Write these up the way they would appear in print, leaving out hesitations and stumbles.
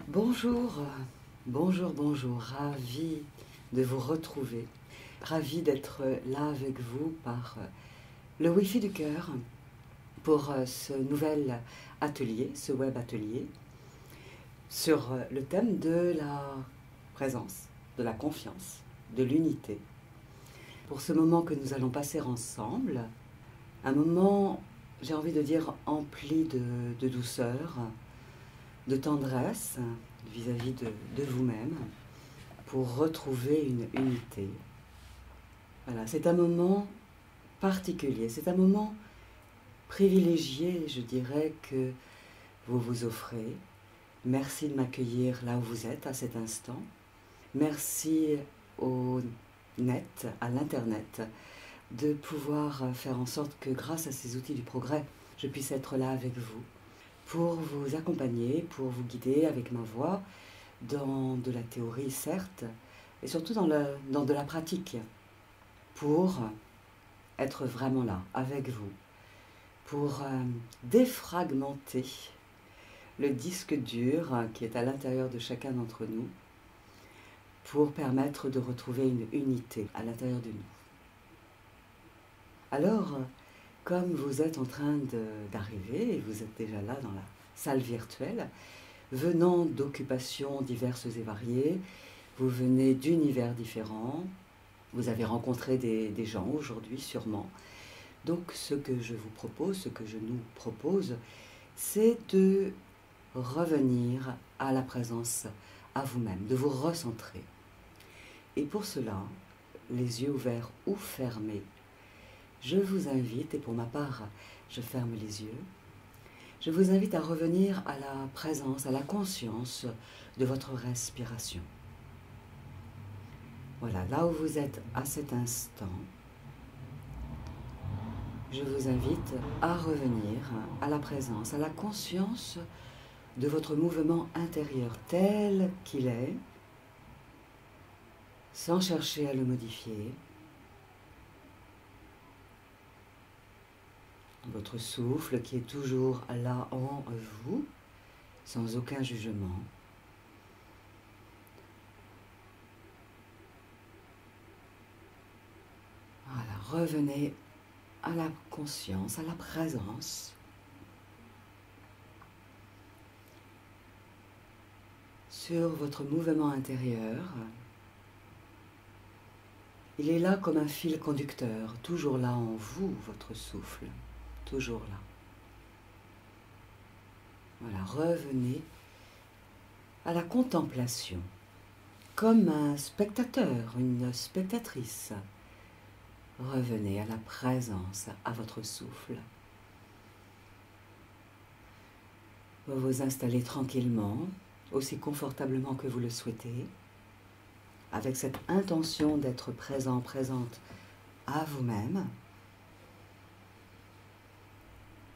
Bonjour, bonjour, ravi de vous retrouver, ravi d'être là avec vous par le Wi-Fi du cœur pour ce nouvel atelier, ce web atelier, sur le thème de la présence, de la confiance, de l'unité. Pour ce moment que nous allons passer ensemble, un moment, j'ai envie de dire, empli de douceur, de tendresse vis-à-vis de vous-même pour retrouver une unité. Voilà, c'est un moment particulier, c'est un moment privilégié, je dirais, que vous vous offrez. Merci de m'accueillir là où vous êtes à cet instant. Merci au net, à l'internet, de pouvoir faire en sorte que grâce à ces outils du progrès, je puisse être là avec vous, pour vous accompagner, pour vous guider avec ma voix, dans de la théorie certes, et surtout dans de la pratique, pour être vraiment là, avec vous, pour défragmenter le disque dur qui est à l'intérieur de chacun d'entre nous, pour permettre de retrouver une unité à l'intérieur de nous. Alors, comme vous êtes en train d'arriver, et vous êtes déjà là dans la salle virtuelle, venant d'occupations diverses et variées, vous venez d'univers différents, vous avez rencontré des gens aujourd'hui sûrement. Donc ce que je vous propose, ce que je nous propose, c'est de revenir à la présence, à vous-même, de vous recentrer. Et pour cela, les yeux ouverts ou fermés, je vous invite, et pour ma part, je ferme les yeux, je vous invite à revenir à la présence, à la conscience de votre respiration. Voilà, là où vous êtes à cet instant, je vous invite à revenir à la présence, à la conscience de votre mouvement intérieur tel qu'il est, sans chercher à le modifier. Votre souffle qui est toujours là en vous, sans aucun jugement. Voilà, revenez à la conscience, à la présence. Sur votre mouvement intérieur. Il est là comme un fil conducteur, toujours là en vous, votre souffle, toujours là. Voilà, revenez à la contemplation, comme un spectateur, une spectatrice. Revenez à la présence, à votre souffle. Vous vous installez tranquillement, aussi confortablement que vous le souhaitez, avec cette intention d'être présent, présente à vous-même.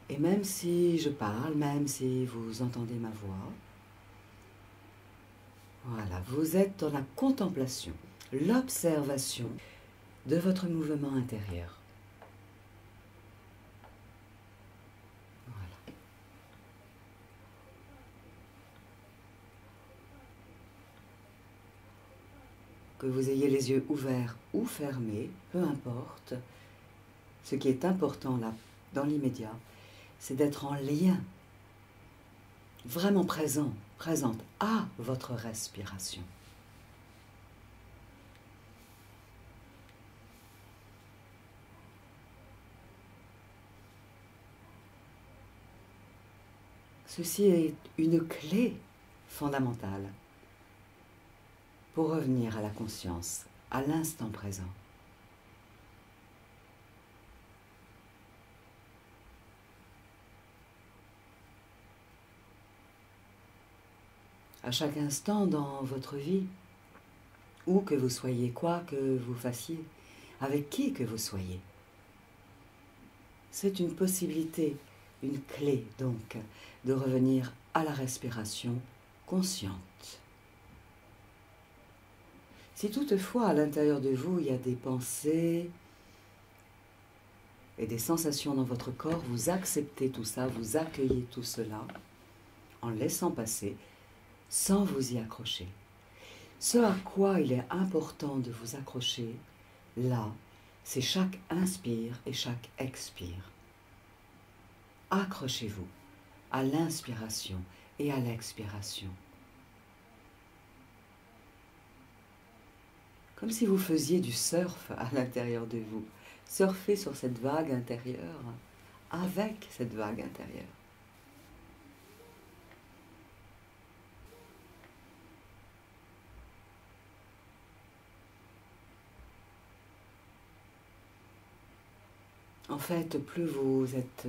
Et même si je parle, même si vous entendez ma voix, voilà, vous êtes dans la contemplation, l'observation de votre mouvement intérieur. Voilà. Que vous ayez les yeux ouverts ou fermés, peu importe, ce qui est important là, dans l'immédiat, c'est d'être en lien, vraiment présent, présente à votre respiration. Ceci est une clé fondamentale pour revenir à la conscience, à l'instant présent. À chaque instant dans votre vie, où que vous soyez, quoi que vous fassiez, avec qui que vous soyez. C'est une possibilité, une clé donc, de revenir à la respiration consciente. Si toutefois à l'intérieur de vous il y a des pensées et des sensations dans votre corps, vous acceptez tout ça, vous accueillez tout cela en laissant passer. sans vous y accrocher. Ce à quoi il est important de vous accrocher, là, c'est chaque inspire et chaque expire. Accrochez-vous à l'inspiration et à l'expiration. Comme si vous faisiez du surf à l'intérieur de vous. Surfez sur cette vague intérieure, avec cette vague intérieure. En fait, plus vous êtes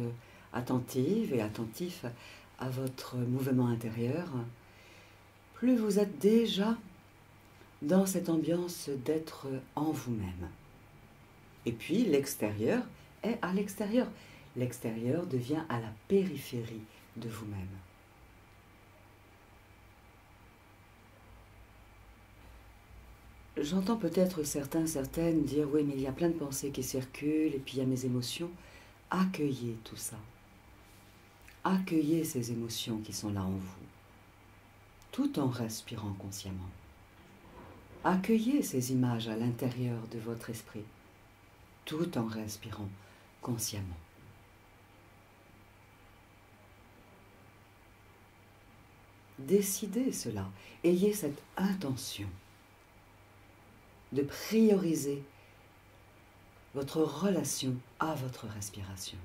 attentive et attentif à votre mouvement intérieur, plus vous êtes déjà dans cette ambiance d'être en vous-même. Et puis l'extérieur est à l'extérieur. L'extérieur devient à la périphérie de vous-même. J'entends peut-être certaines dire « Oui, mais il y a plein de pensées qui circulent, et puis il y a mes émotions. » Accueillez tout ça. Accueillez ces émotions qui sont là en vous, tout en respirant consciemment. Accueillez ces images à l'intérieur de votre esprit, tout en respirant consciemment. Décidez cela, ayez cette intention de prioriser votre relation à votre respiration.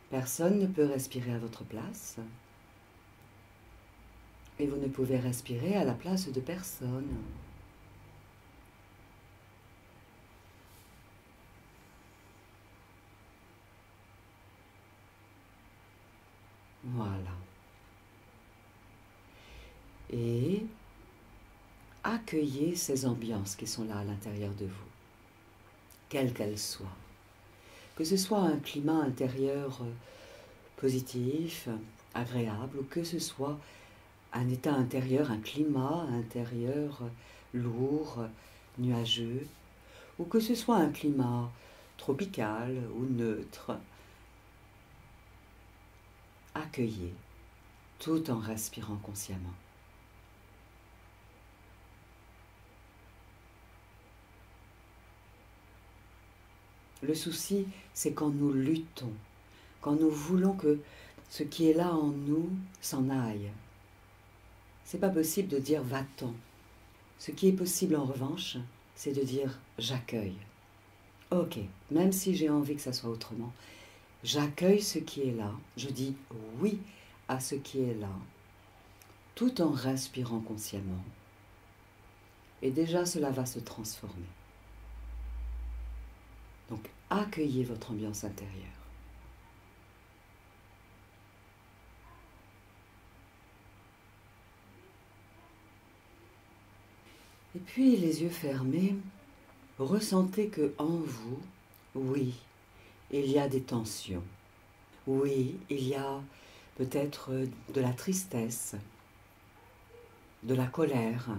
Personne ne peut respirer à votre place et vous ne pouvez respirer à la place de personne. Voilà. Et accueillez ces ambiances qui sont là à l'intérieur de vous, quelles qu'elles soient. Que ce soit un climat intérieur positif, agréable, ou que ce soit un état intérieur, un climat intérieur lourd, nuageux, ou que ce soit un climat tropical ou neutre. Accueillez tout en respirant consciemment. Le souci, c'est quand nous luttons, quand nous voulons que ce qui est là en nous s'en aille. C'est pas possible de dire va-t'en. Ce qui est possible en revanche, c'est de dire j'accueille. Ok, même si j'ai envie que ça soit autrement, j'accueille ce qui est là, je dis oui à ce qui est là, tout en respirant consciemment. Et déjà cela va se transformer. Donc accueillez votre ambiance intérieure. Et puis les yeux fermés, ressentez que en vous, oui, il y a des tensions. Oui, il y a peut-être de la tristesse, de la colère,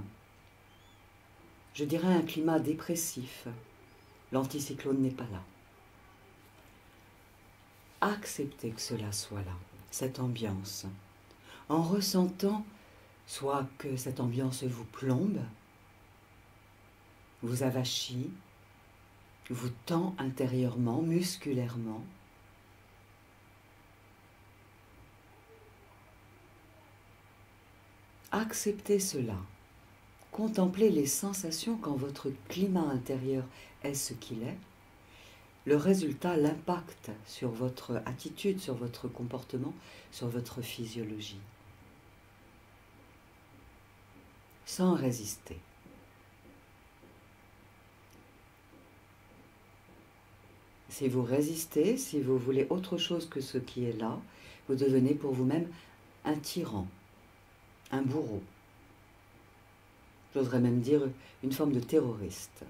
je dirais un climat dépressif. L'anticyclone n'est pas là. Acceptez que cela soit là, cette ambiance, en ressentant soit que cette ambiance vous plombe, vous avachit, vous tend intérieurement, musculairement. Acceptez cela. Contemplez les sensations quand votre climat intérieur est ce qu'il est. Le résultat, l'impact sur votre attitude, sur votre comportement, sur votre physiologie. Sans résister. Si vous résistez, si vous voulez autre chose que ce qui est là, vous devenez pour vous-même un tyran, un bourreau. J'oserais même dire une forme de terroriste.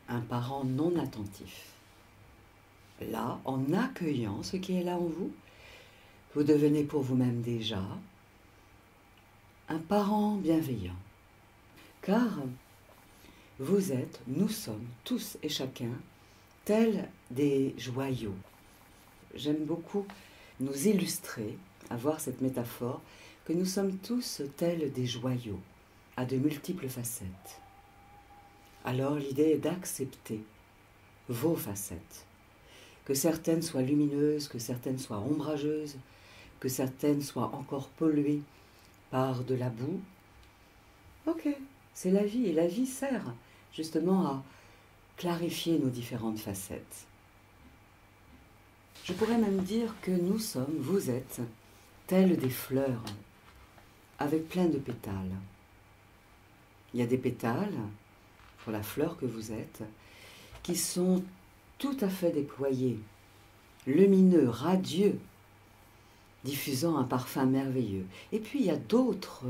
Un parent non attentif. Là, en accueillant ce qui est là en vous, vous devenez pour vous-même déjà un parent bienveillant. Car vous êtes, nous sommes tous et chacun tels des joyaux. J'aime beaucoup nous illustrer, avoir cette métaphore, que nous sommes tous tels des joyaux, à de multiples facettes. Alors l'idée est d'accepter vos facettes, que certaines soient lumineuses, que certaines soient ombrageuses, que certaines soient encore polluées par de la boue. Ok, c'est la vie, et la vie sert justement à clarifier nos différentes facettes. Je pourrais même dire que nous sommes, vous êtes, tels des fleurs, avec plein de pétales. Il y a des pétales, pour la fleur que vous êtes, qui sont tout à fait déployés, lumineux, radieux, diffusant un parfum merveilleux. Et puis il y a d'autres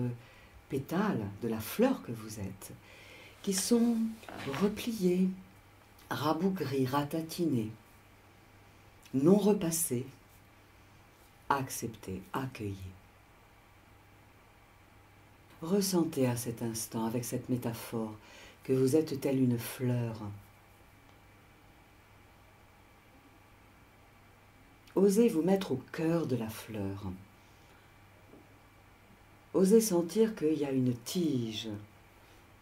pétales de la fleur que vous êtes, qui sont repliés, rabougris, ratatinés, non repassés, acceptés, accueillis. Ressentez à cet instant, avec cette métaphore, que vous êtes telle une fleur. Osez vous mettre au cœur de la fleur. Osez sentir qu'il y a une tige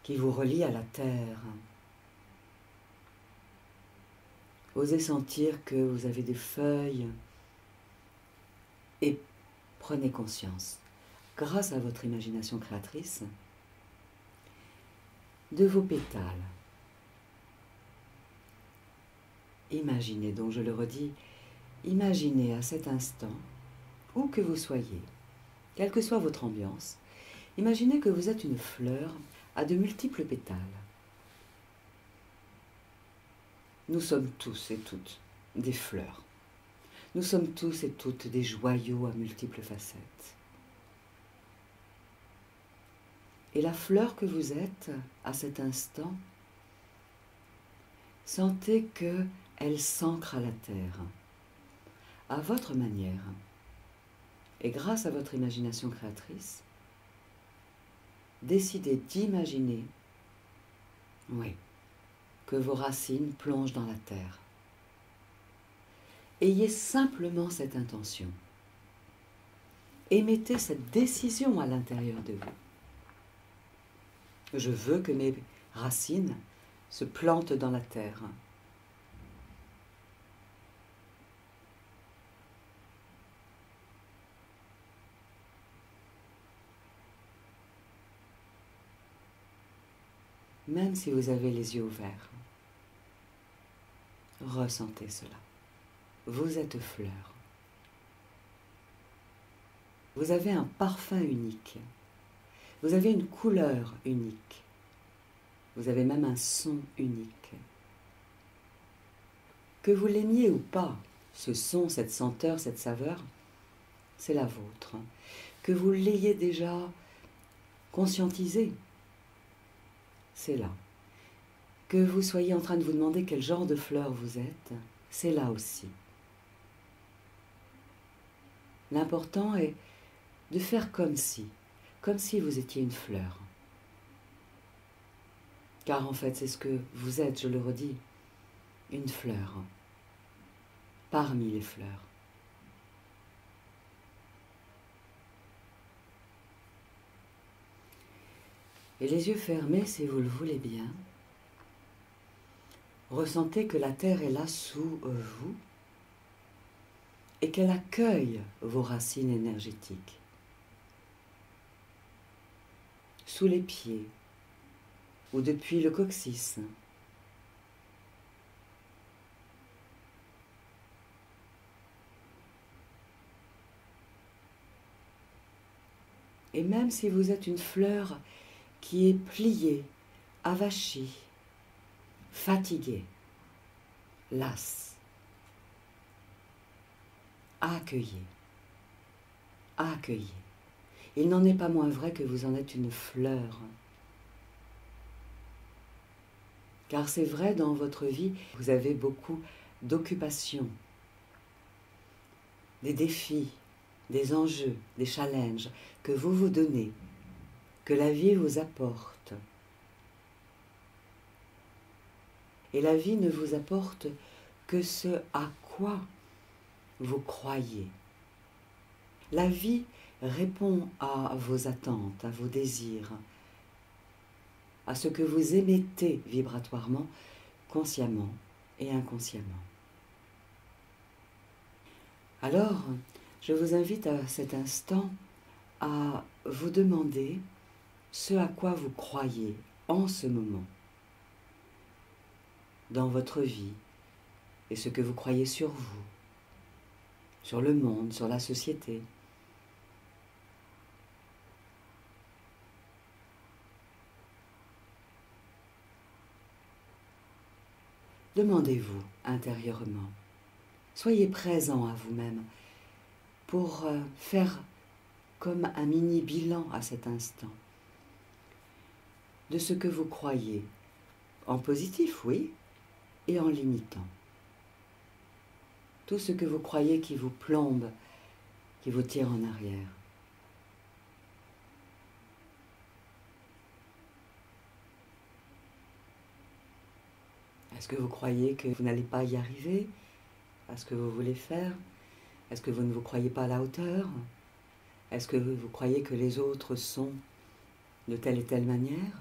qui vous relie à la terre. Osez sentir que vous avez des feuilles et prenez conscience, grâce à votre imagination créatrice, de vos pétales. Imaginez, donc je le redis, imaginez à cet instant, où que vous soyez, quelle que soit votre ambiance, imaginez que vous êtes une fleur à de multiples pétales. Nous sommes tous et toutes des fleurs. Nous sommes tous et toutes des joyaux à multiples facettes. Et la fleur que vous êtes à cet instant, sentez qu'elle s'ancre à la terre, à votre manière. Et grâce à votre imagination créatrice, décidez d'imaginer, oui, que vos racines plongent dans la terre. Ayez simplement cette intention. Émettez cette décision à l'intérieur de vous. Je veux que mes racines se plantent dans la terre. Même si vous avez les yeux ouverts, ressentez cela. Vous êtes fleur. Vous avez un parfum unique. Vous avez une couleur unique. Vous avez même un son unique. Que vous l'aimiez ou pas, ce son, cette senteur, cette saveur, c'est la vôtre. Que vous l'ayez déjà conscientisé, c'est là. Que vous soyez en train de vous demander quel genre de fleur vous êtes, c'est là aussi. L'important est de faire comme si vous étiez une fleur. Car en fait, c'est ce que vous êtes, je le redis, une fleur, parmi les fleurs. Et les yeux fermés, si vous le voulez bien, ressentez que la terre est là sous vous et qu'elle accueille vos racines énergétiques. Sous les pieds ou depuis le coccyx. Et même si vous êtes une fleur qui est pliée, avachie, fatiguée, lasse, accueillez, accueillez. Il n'en est pas moins vrai que vous en êtes une fleur. Car c'est vrai, dans votre vie, vous avez beaucoup d'occupations, des défis, des enjeux, des challenges que vous vous donnez, que la vie vous apporte. Et la vie ne vous apporte que ce à quoi vous croyez. La vie répond à vos attentes, à vos désirs, à ce que vous émettez vibratoirement, consciemment et inconsciemment. Alors, je vous invite à cet instant à vous demander ce à quoi vous croyez en ce moment, dans votre vie, et ce que vous croyez sur vous, sur le monde, sur la société. Demandez-vous intérieurement, soyez présent à vous-même pour faire comme un mini bilan à cet instant de ce que vous croyez, en positif, oui, et en limitant. Tout ce que vous croyez qui vous plombe, qui vous tire en arrière. Est-ce que vous croyez que vous n'allez pas y arriver à ce que vous voulez faire? Est-ce que vous ne vous croyez pas à la hauteur? Est-ce que vous croyez que les autres sont de telle et telle manière?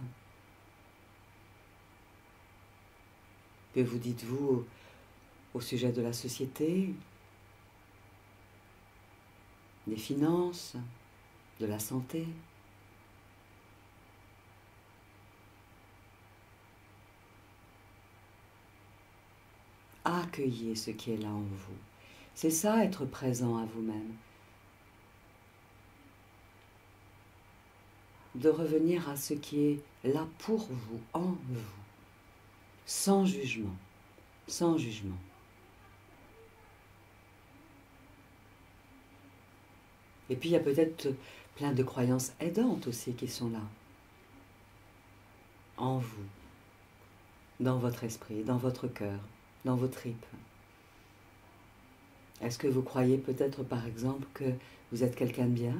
Que vous dites-vous au sujet de la société, des finances, de la santé? Accueillez ce qui est là en vous. C'est ça, être présent à vous-même. De revenir à ce qui est là pour vous, en vous, sans jugement, sans jugement. Et puis il y a peut-être plein de croyances aidantes aussi qui sont là, en vous, dans votre esprit, dans votre cœur, dans vos tripes. Est-ce que vous croyez peut-être par exemple que vous êtes quelqu'un de bien?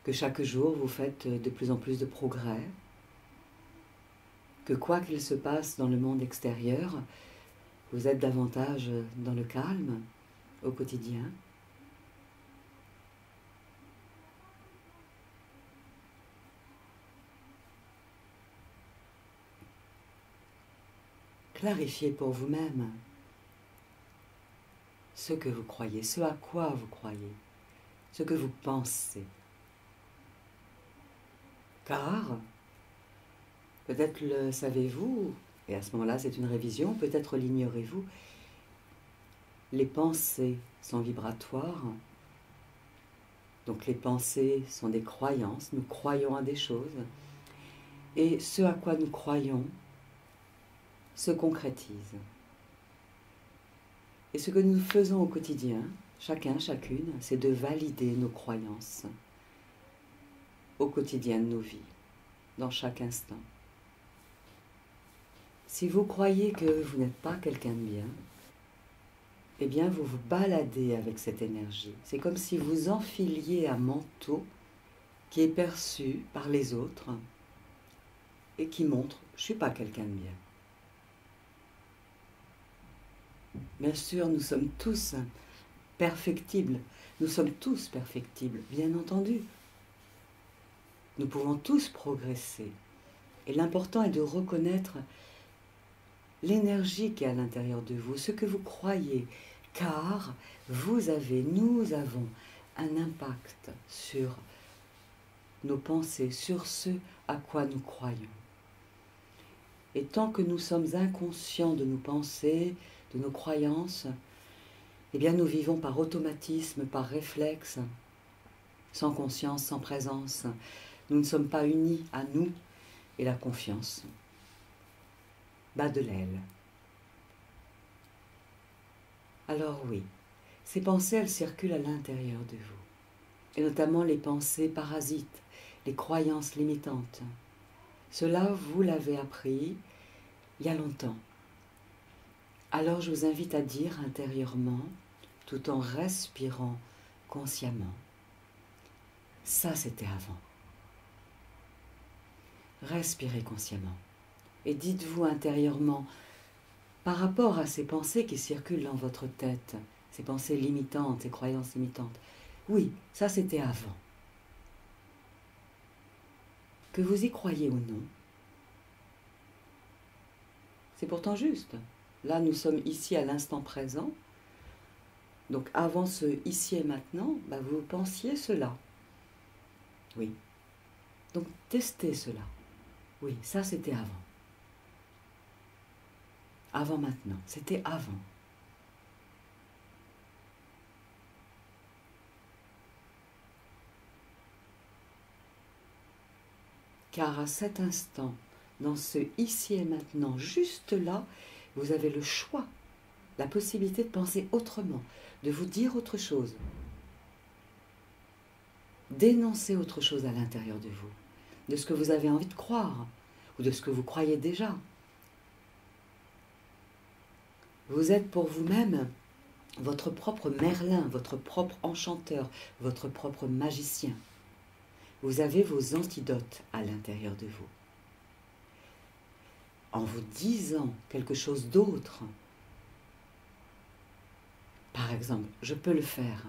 Que chaque jour vous faites de plus en plus de progrès? Que quoi qu'il se passe dans le monde extérieur, vous êtes davantage dans le calme au quotidien? Clarifiez pour vous-même ce que vous croyez, ce à quoi vous croyez, ce que vous pensez. Car, peut-être le savez-vous, et à ce moment-là c'est une révision, peut-être l'ignorez-vous, les pensées sont vibratoires, donc les pensées sont des croyances, nous croyons à des choses, et ce à quoi nous croyons se concrétise. Et ce que nous faisons au quotidien, chacun, chacune, c'est de valider nos croyances au quotidien de nos vies, dans chaque instant. Si vous croyez que vous n'êtes pas quelqu'un de bien, eh bien vous vous baladez avec cette énergie. C'est comme si vous enfiliez un manteau qui est perçu par les autres et qui montre « je ne suis pas quelqu'un de bien ». Bien sûr, nous sommes tous perfectibles. Nous sommes tous perfectibles, bien entendu. Nous pouvons tous progresser. Et l'important est de reconnaître l'énergie qui est à l'intérieur de vous, ce que vous croyez, car nous avons un impact sur nos pensées, sur ce à quoi nous croyons. Et tant que nous sommes inconscients de nos pensées, de nos croyances, eh bien nous vivons par automatisme, par réflexe, sans conscience, sans présence. Nous ne sommes pas unis à nous et la confiance bat de l'aile. Alors oui, ces pensées, elles circulent à l'intérieur de vous, et notamment les pensées parasites, les croyances limitantes. Cela, vous l'avez appris il y a longtemps. Alors je vous invite à dire intérieurement, tout en respirant consciemment, ça c'était avant. Respirez consciemment et dites-vous intérieurement, par rapport à ces pensées qui circulent dans votre tête, ces pensées limitantes, ces croyances limitantes. Oui, ça c'était avant. Que vous y croyez ou non, c'est pourtant juste. Là, nous sommes ici à l'instant présent. Donc avant ce ici et maintenant, vous pensiez cela. Oui. Donc testez cela. Oui, ça c'était avant. Avant maintenant, c'était avant. Car à cet instant, dans ce ici et maintenant, juste là, vous avez le choix, la possibilité de penser autrement, de vous dire autre chose, d'énoncer autre chose à l'intérieur de vous, de ce que vous avez envie de croire, ou de ce que vous croyez déjà. Vous êtes pour vous-même votre propre Merlin, votre propre enchanteur, votre propre magicien. Vous avez vos antidotes à l'intérieur de vous. En vous disant quelque chose d'autre, par exemple, je peux le faire,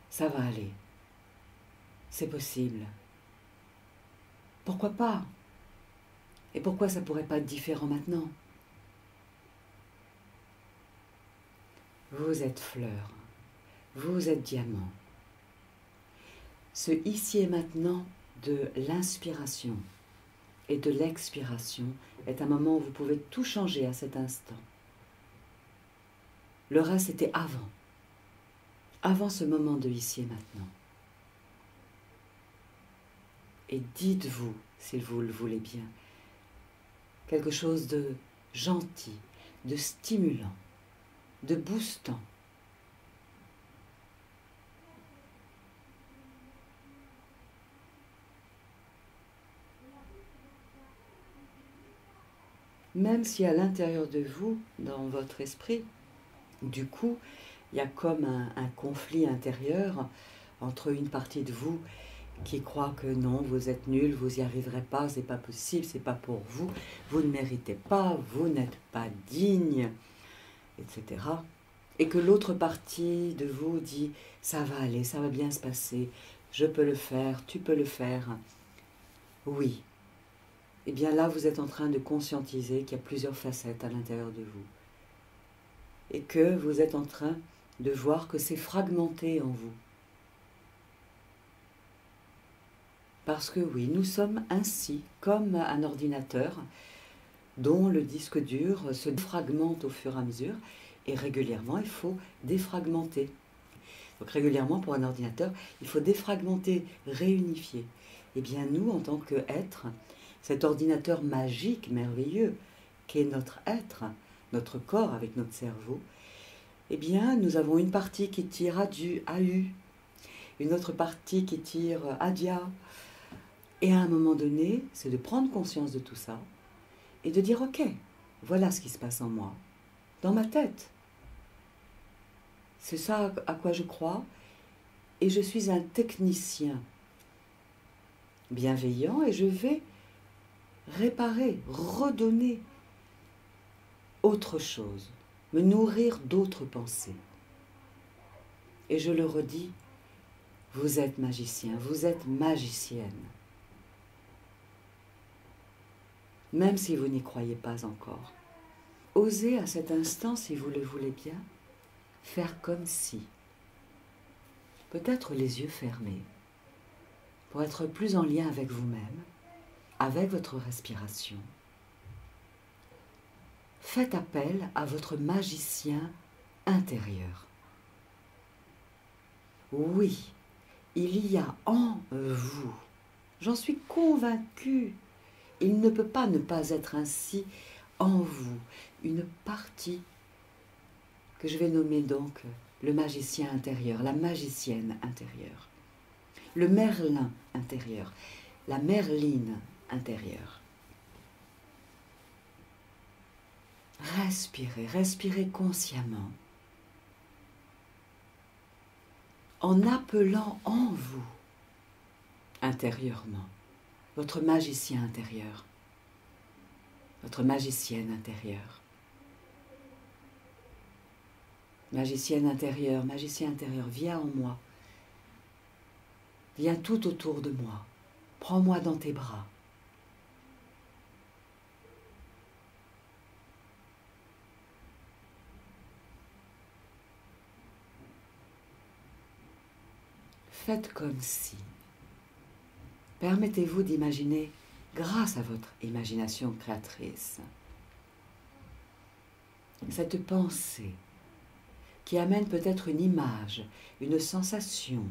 ça va aller, c'est possible, pourquoi pas? Et pourquoi ça ne pourrait pas être différent maintenant? Vous êtes fleur, vous êtes diamant. Ce ici et maintenant de l'inspiration et de l'expiration est un moment où vous pouvez tout changer à cet instant. Le reste était avant ce moment de ici et maintenant. Et dites-vous, si vous le voulez bien, quelque chose de gentil, de stimulant, de boostant. Même si à l'intérieur de vous, dans votre esprit, du coup, il y a comme un conflit intérieur entre une partie de vous qui croit que non, vous êtes nul, vous n'y arriverez pas, c'est pas possible, c'est pas pour vous, vous ne méritez pas, vous n'êtes pas digne, etc. Et que l'autre partie de vous dit ça va aller, ça va bien se passer, je peux le faire, tu peux le faire. Oui. Eh bien là, vous êtes en train de conscientiser qu'il y a plusieurs facettes à l'intérieur de vous. Et que vous êtes en train de voir que c'est fragmenté en vous. Parce que oui, nous sommes ainsi comme un ordinateur dont le disque dur se défragmente au fur et à mesure et régulièrement il faut défragmenter. Donc régulièrement pour un ordinateur, il faut défragmenter, réunifier. Eh bien nous, en tant qu'être, cet ordinateur magique, merveilleux, qu'est notre être, notre corps avec notre cerveau, eh bien nous avons une partie qui tire à U, une autre partie qui tire à Dia. Et à un moment donné, c'est de prendre conscience de tout ça et de dire ok, voilà ce qui se passe en moi, dans ma tête. C'est ça à quoi je crois et je suis un technicien bienveillant et je vais réparer, redonner autre chose, me nourrir d'autres pensées. Et je le redis, vous êtes magicien, vous êtes magicienne. Même si vous n'y croyez pas encore. Osez à cet instant, si vous le voulez bien, faire comme si. Peut-être les yeux fermés, pour être plus en lien avec vous-même, avec votre respiration. Faites appel à votre magicien intérieur. Oui, il y a en vous, j'en suis convaincue, il ne peut pas ne pas être ainsi en vous, une partie que je vais nommer donc le magicien intérieur, la magicienne intérieure, le Merlin intérieur, la Merline intérieure. Respirez, respirez consciemment, en appelant en vous, intérieurement, votre magicien intérieur. votre magicienne intérieure. Magicienne intérieure, magicien intérieur, viens en moi. Viens tout autour de moi. Prends-moi dans tes bras. Faites comme si. Permettez-vous d'imaginer, grâce à votre imagination créatrice, cette pensée qui amène peut-être une image, une sensation,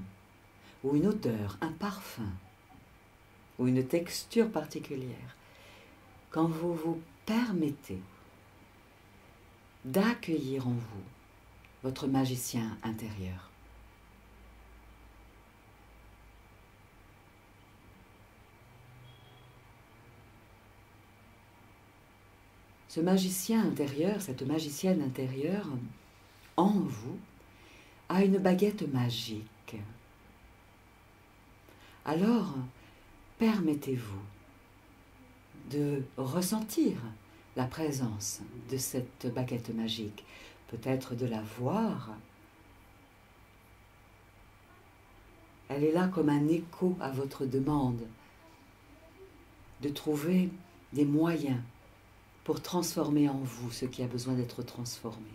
ou une odeur, un parfum, ou une texture particulière, quand vous vous permettez d'accueillir en vous votre magicien intérieur. Ce magicien intérieur, cette magicienne intérieure, en vous, a une baguette magique. Alors, permettez-vous de ressentir la présence de cette baguette magique, peut-être de la voir. Elle est là comme un écho à votre demande de trouver des moyens pour transformer en vous ce qui a besoin d'être transformé.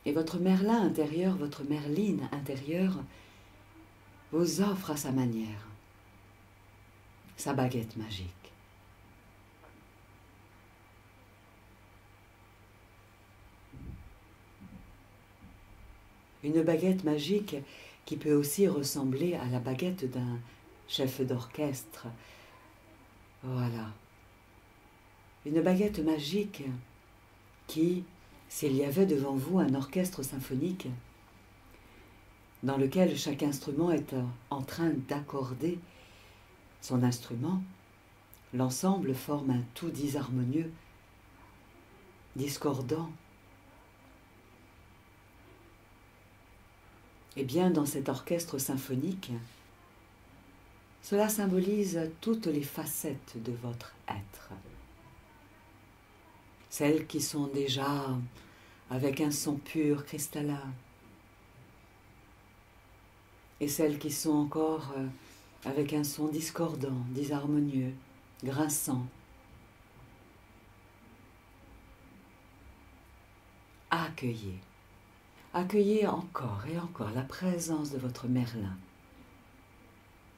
Et votre Merlin intérieur, votre Merline intérieure vous offre à sa manière sa baguette magique. Une baguette magique qui peut aussi ressembler à la baguette d'un chef d'orchestre. Voilà. Une baguette magique qui, s'il y avait devant vous un orchestre symphonique, dans lequel chaque instrument est en train d'accorder son instrument, l'ensemble forme un tout disharmonieux, discordant. Eh bien, dans cet orchestre symphonique, cela symbolise toutes les facettes de votre être. Celles qui sont déjà avec un son pur, cristallin, et celles qui sont encore avec un son discordant, disharmonieux, grinçant. Accueillez. Accueillez encore et encore la présence de votre Merlin,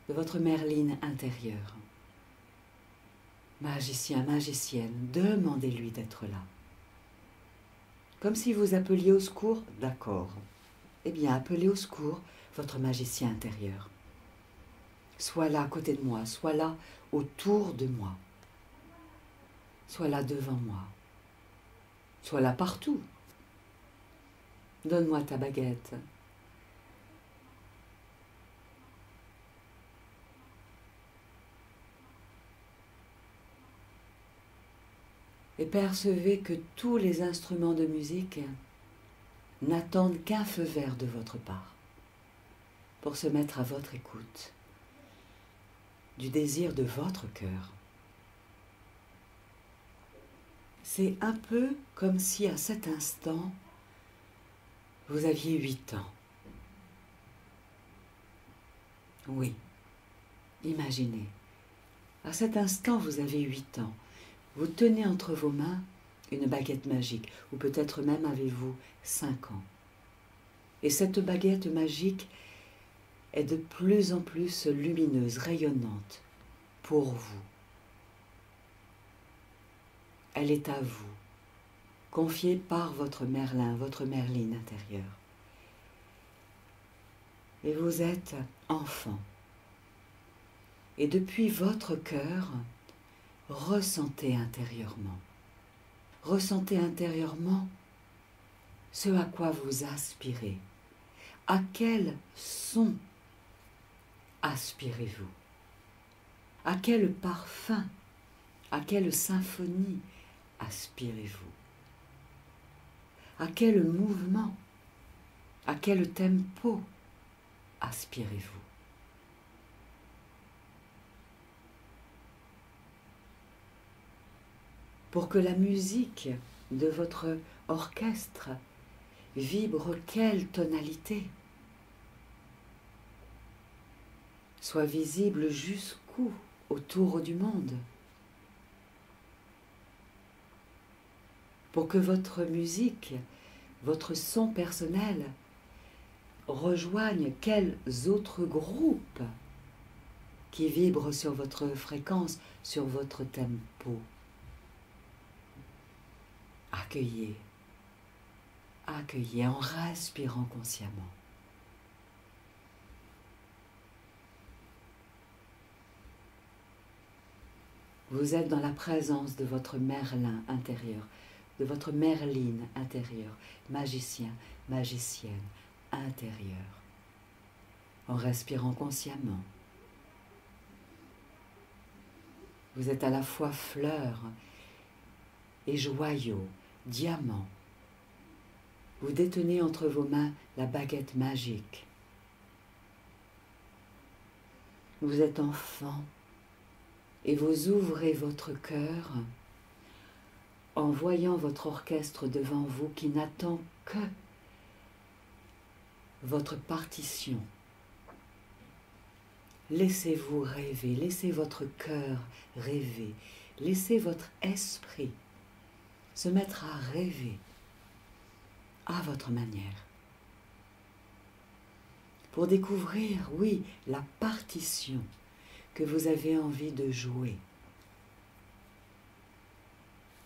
de votre Merline intérieure. Magicien, magicienne, demandez-lui d'être là. Comme si vous appeliez au secours, d'accord. Eh bien, appelez au secours votre magicien intérieur. Sois là à côté de moi, sois là autour de moi. Sois là devant moi. Sois là partout. Donne-moi ta baguette. Et percevez que tous les instruments de musique n'attendent qu'un feu vert de votre part pour se mettre à votre écoute du désir de votre cœur. C'est un peu comme si à cet instant, vous aviez 8 ans. Oui, imaginez. À cet instant, vous avez 8 ans. Vous tenez entre vos mains une baguette magique, ou peut-être même avez-vous 5 ans. Et cette baguette magique est de plus en plus lumineuse, rayonnante pour vous. Elle est à vous, confiée par votre Merlin, votre Merline intérieure. Et vous êtes enfant. Et depuis votre cœur, ressentez intérieurement ce à quoi vous aspirez. À quel son aspirez-vous? À quel parfum, à quelle symphonie aspirez-vous? À quel mouvement, à quel tempo aspirez-vous? pour que la musique de votre orchestre vibre quelle tonalité, soit visible jusqu'où autour du monde, pour que votre musique, votre son personnel rejoigne quels autres groupes qui vibrent sur votre fréquence, sur votre tempo. Accueillez, accueillez en respirant consciemment. Vous êtes dans la présence de votre Merlin intérieur, de votre Merline intérieure, magicien, magicienne intérieure, en respirant consciemment. Vous êtes à la fois fleur et joyau, diamant. Vous détenez entre vos mains la baguette magique. Vous êtes enfant et vous ouvrez votre cœur en voyant votre orchestre devant vous qui n'attend que votre partition. Laissez-vous rêver, laissez votre cœur rêver, laissez votre esprit se mettre à rêver à votre manière. Pour découvrir, oui, la partition que vous avez envie de jouer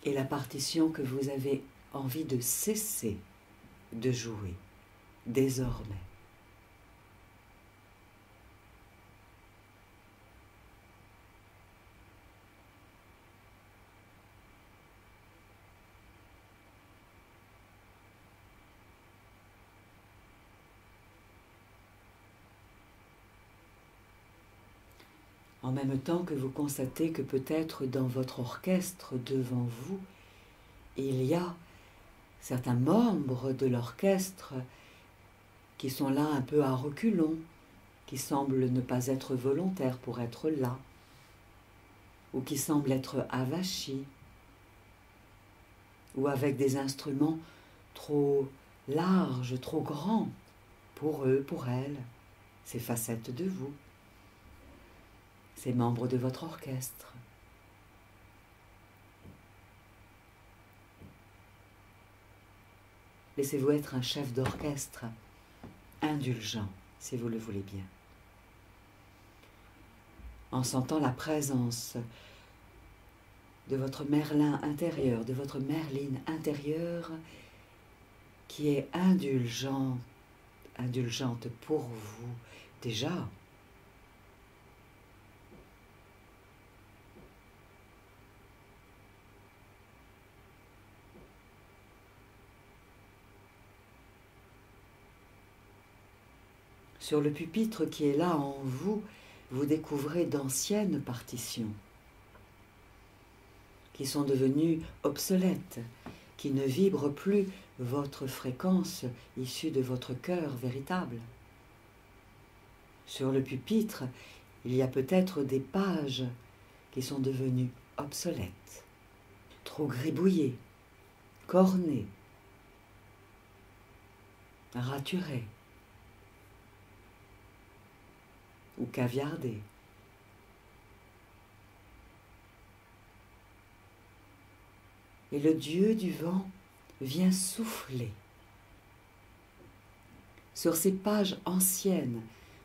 et la partition que vous avez envie de cesser de jouer désormais. En même temps que vous constatez que peut-être dans votre orchestre devant vous, il y a certains membres de l'orchestre qui sont là un peu à reculons, qui semblent ne pas être volontaires pour être là, ou qui semblent être avachis, ou avec des instruments trop larges, trop grands pour eux, pour elles, ces facettes de vous, ces membres de votre orchestre. Laissez-vous être un chef d'orchestre indulgent, si vous le voulez bien. En sentant la présence de votre Merlin intérieur, de votre Merline intérieure, qui est indulgente pour vous déjà. Sur le pupitre qui est là en vous, vous découvrez d'anciennes partitions qui sont devenues obsolètes, qui ne vibrent plus votre fréquence issue de votre cœur véritable. Sur le pupitre, il y a peut-être des pages qui sont devenues obsolètes, trop gribouillées, cornées, raturées ou caviardées. Et le dieu du vent vient souffler sur ces pages anciennes,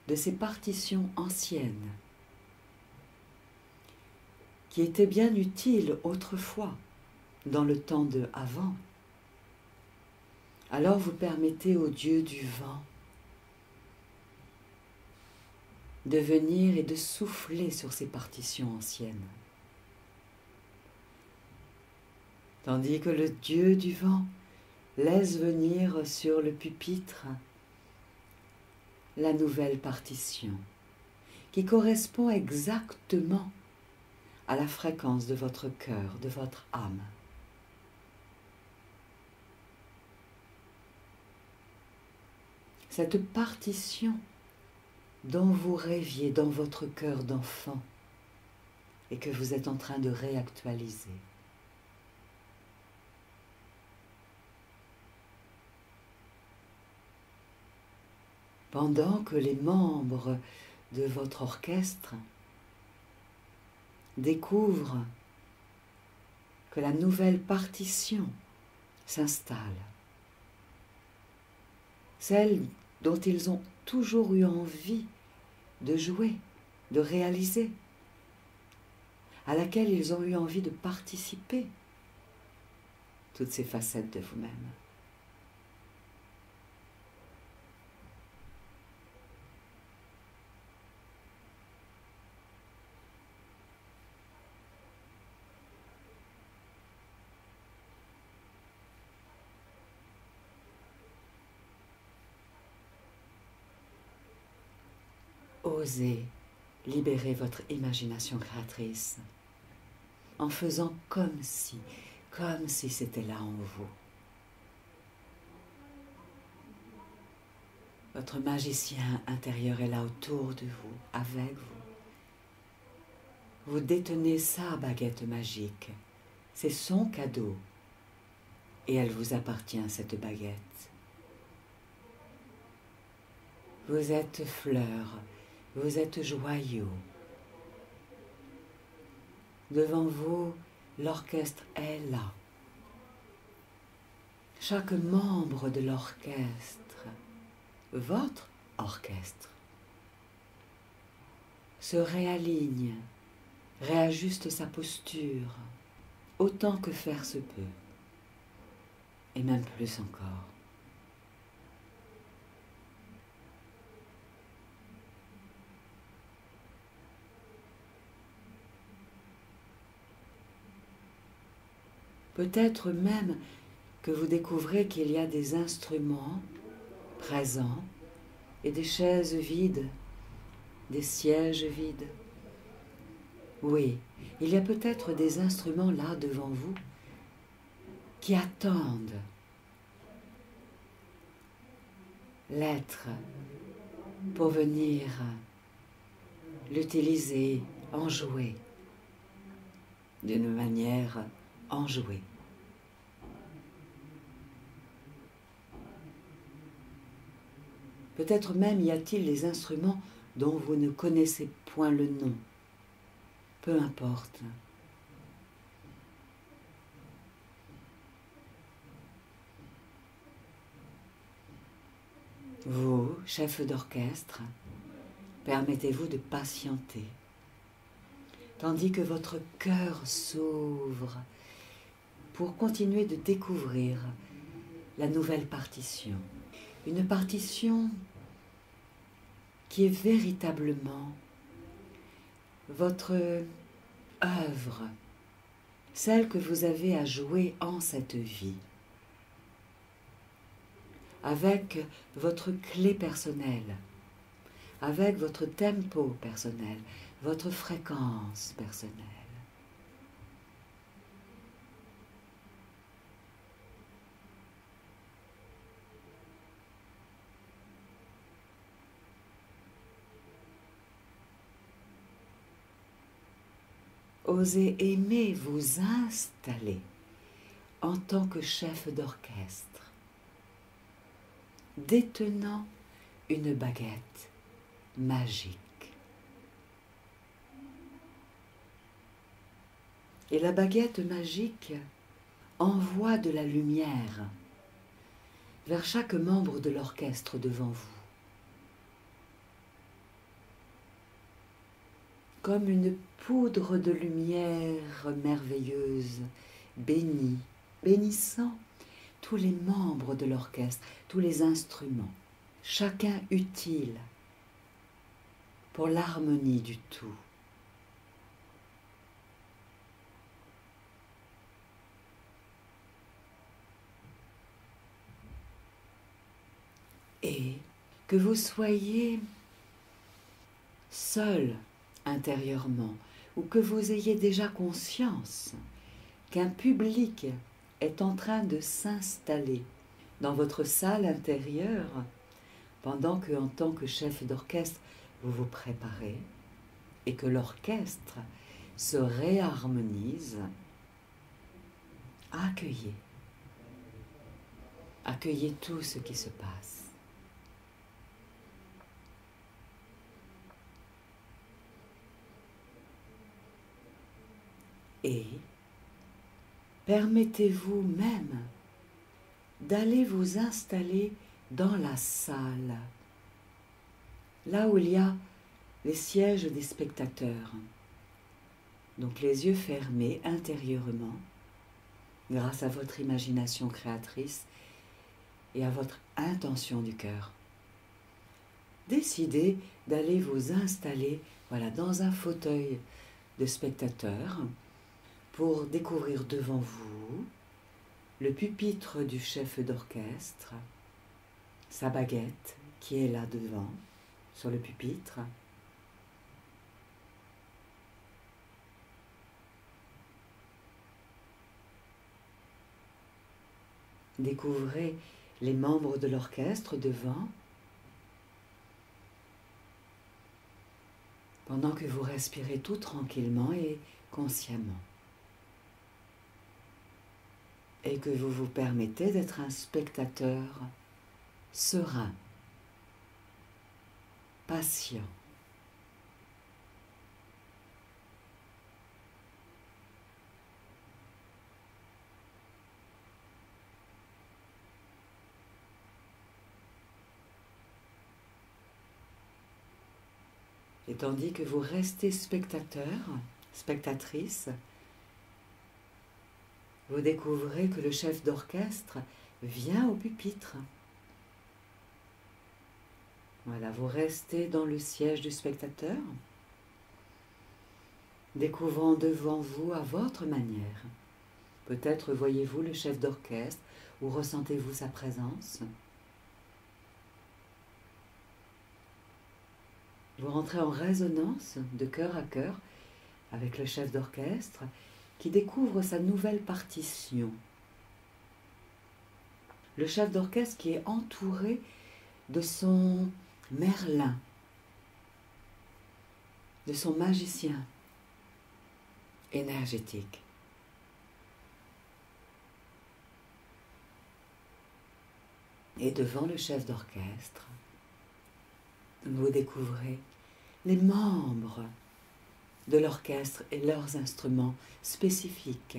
de ces partitions anciennes, qui étaient bien utiles autrefois, dans le temps de avant. Alors vous permettez au dieu du vent de venir et de souffler sur ces partitions anciennes. Tandis que le dieu du vent laisse venir sur le pupitre la nouvelle partition, qui correspond exactement à la fréquence de votre cœur, de votre âme. Cette partition dont vous rêviez dans votre cœur d'enfant et que vous êtes en train de réactualiser. pendant que les membres de votre orchestre découvrent que la nouvelle partition s'installe, celle dont ils ont toujours eu envie de jouer, de réaliser, à laquelle ils ont eu envie de participer, toutes ces facettes de vous-même. Osez libérer votre imagination créatrice en faisant comme si c'était là en vous. Votre magicien intérieur est là autour de vous, avec vous. Vous détenez sa baguette magique, c'est son cadeau, et elle vous appartient, cette baguette. Vous êtes fleur, vous êtes joyau. Devant vous, l'orchestre est là. Chaque membre de l'orchestre, votre orchestre, se réaligne, réajuste sa posture, autant que faire se peut, et même plus encore. Peut-être même que vous découvrez qu'il y a des instruments présents et des chaises vides, des sièges vides. Oui, il y a peut-être des instruments là devant vous qui attendent l'être pour venir l'utiliser, en jouer, d'une manière enjouée. Peut-être même y a-t-il des instruments dont vous ne connaissez point le nom. Peu importe. Vous, chef d'orchestre, permettez-vous de patienter, tandis que votre cœur s'ouvre pour continuer de découvrir la nouvelle partition. Une partition qui est véritablement votre œuvre, celle que vous avez à jouer en cette vie, avec votre clé personnelle, avec votre tempo personnel, votre fréquence personnelle. Osez aimer vous installer en tant que chef d'orchestre, détenant une baguette magique. Et la baguette magique envoie de la lumière vers chaque membre de l'orchestre devant vous, comme une poudre de lumière merveilleuse, bénissant tous les membres de l'orchestre, tous les instruments, chacun utile pour l'harmonie du tout. Et que vous soyez seul intérieurement, ou que vous ayez déjà conscience qu'un public est en train de s'installer dans votre salle intérieure, pendant que, en tant que chef d'orchestre, vous vous préparez, et que l'orchestre se réharmonise, accueillez. Accueillez tout ce qui se passe. Et permettez-vous même d'aller vous installer dans la salle, là où il y a les sièges des spectateurs. Donc les yeux fermés intérieurement, grâce à votre imagination créatrice et à votre intention du cœur. Décidez d'aller vous installer, voilà, dans un fauteuil de spectateur pour découvrir devant vous le pupitre du chef d'orchestre, sa baguette qui est là devant, sur le pupitre. Découvrez les membres de l'orchestre devant, pendant que vous respirez tout tranquillement et consciemment. Et que vous vous permettez d'être un spectateur serein, patient. Et tandis que vous restez spectateur, spectatrice, vous découvrez que le chef d'orchestre vient au pupitre. Voilà, vous restez dans le siège du spectateur, découvrant devant vous à votre manière. Peut-être voyez-vous le chef d'orchestre ou ressentez-vous sa présence. Vous rentrez en résonance de cœur à cœur avec le chef d'orchestre qui découvre sa nouvelle partition. Le chef d'orchestre qui est entouré de son Merlin, de son magicien énergétique. Et devant le chef d'orchestre, vous découvrez les membres de l'orchestre et leurs instruments spécifiques.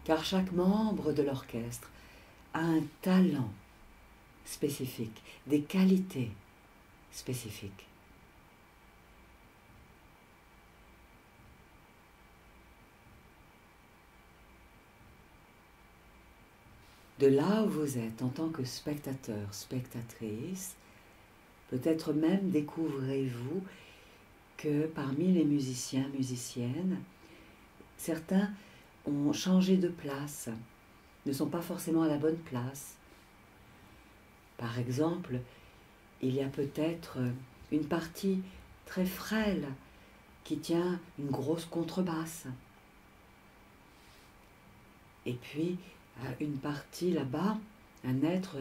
Car chaque membre de l'orchestre a un talent spécifique, des qualités spécifiques. De là où vous êtes en tant que spectateur, spectatrice, peut-être même découvrez-vous que parmi les musiciens, musiciennes, certains ont changé de place, ne sont pas forcément à la bonne place. Par exemple, il y a peut-être une partie très frêle qui tient une grosse contrebasse. Et puis, une partie là-bas, un être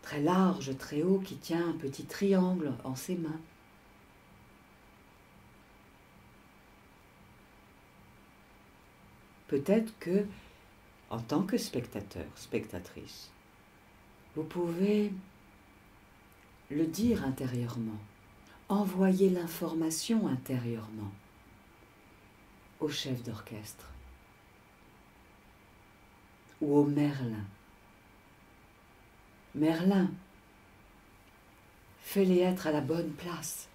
très large, très haut, qui tient un petit triangle en ses mains. Peut-être que, en tant que spectateur, spectatrice, vous pouvez le dire intérieurement, envoyer l'information intérieurement au chef d'orchestre ou au Merlin. Merlin, fais-les être à la bonne place.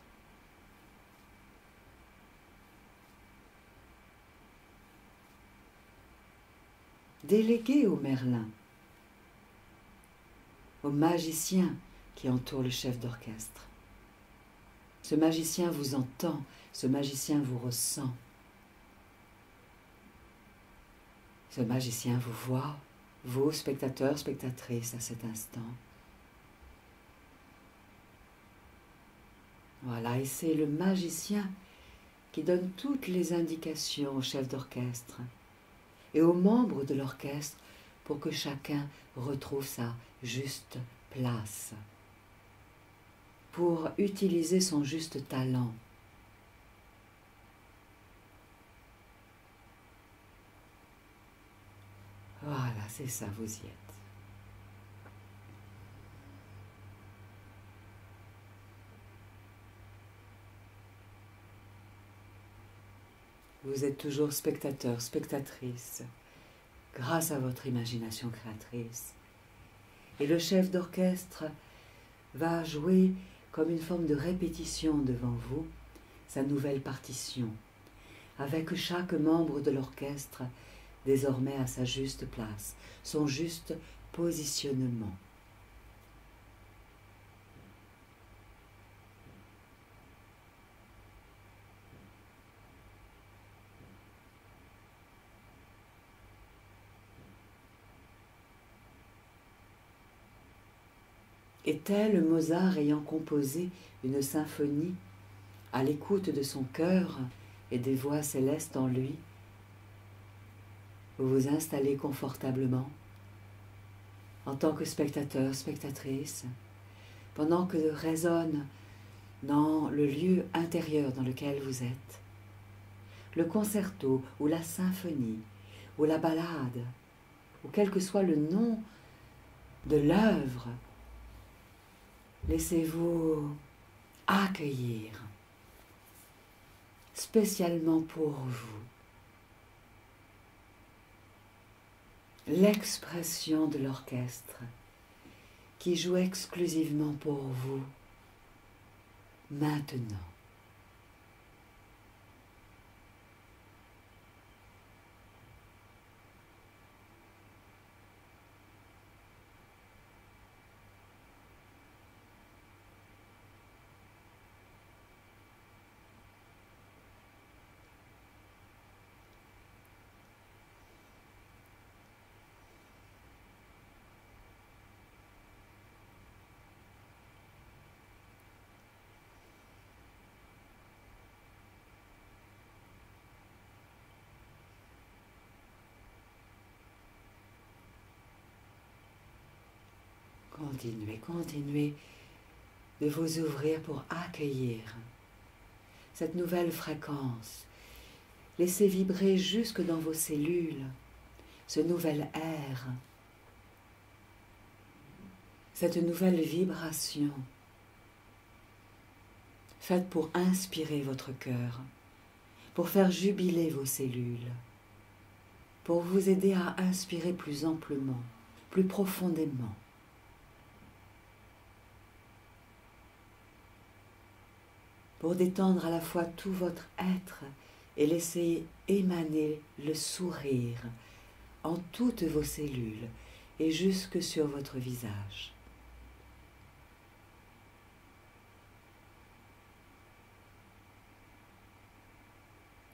Déléguez au Merlin, au magicien qui entoure le chef d'orchestre. Ce magicien vous entend, ce magicien vous ressent. Ce magicien vous voit, vous, spectateurs, spectatrices, à cet instant. Voilà, et c'est le magicien qui donne toutes les indications au chef d'orchestre et aux membres de l'orchestre pour que chacun retrouve sa juste place, pour utiliser son juste talent. Voilà, c'est ça, vous y êtes. Vous êtes toujours spectateur, spectatrice, grâce à votre imagination créatrice. Et le chef d'orchestre va jouer comme une forme de répétition devant vous sa nouvelle partition, avec chaque membre de l'orchestre désormais à sa juste place, son juste positionnement. Et tel Mozart ayant composé une symphonie à l'écoute de son cœur et des voix célestes en lui, vous vous installez confortablement en tant que spectateur, spectatrice, pendant que résonne dans le lieu intérieur dans lequel vous êtes, le concerto ou la symphonie ou la ballade, ou quel que soit le nom de l'œuvre, laissez-vous accueillir spécialement pour vous l'expression de l'orchestre qui joue exclusivement pour vous maintenant. Continuez de vous ouvrir pour accueillir cette nouvelle fréquence. Laissez vibrer jusque dans vos cellules ce nouvel air, cette nouvelle vibration, faite pour inspirer votre cœur, pour faire jubiler vos cellules, pour vous aider à inspirer plus amplement, plus profondément. Pour détendre à la fois tout votre être et laisser émaner le sourire en toutes vos cellules et jusque sur votre visage.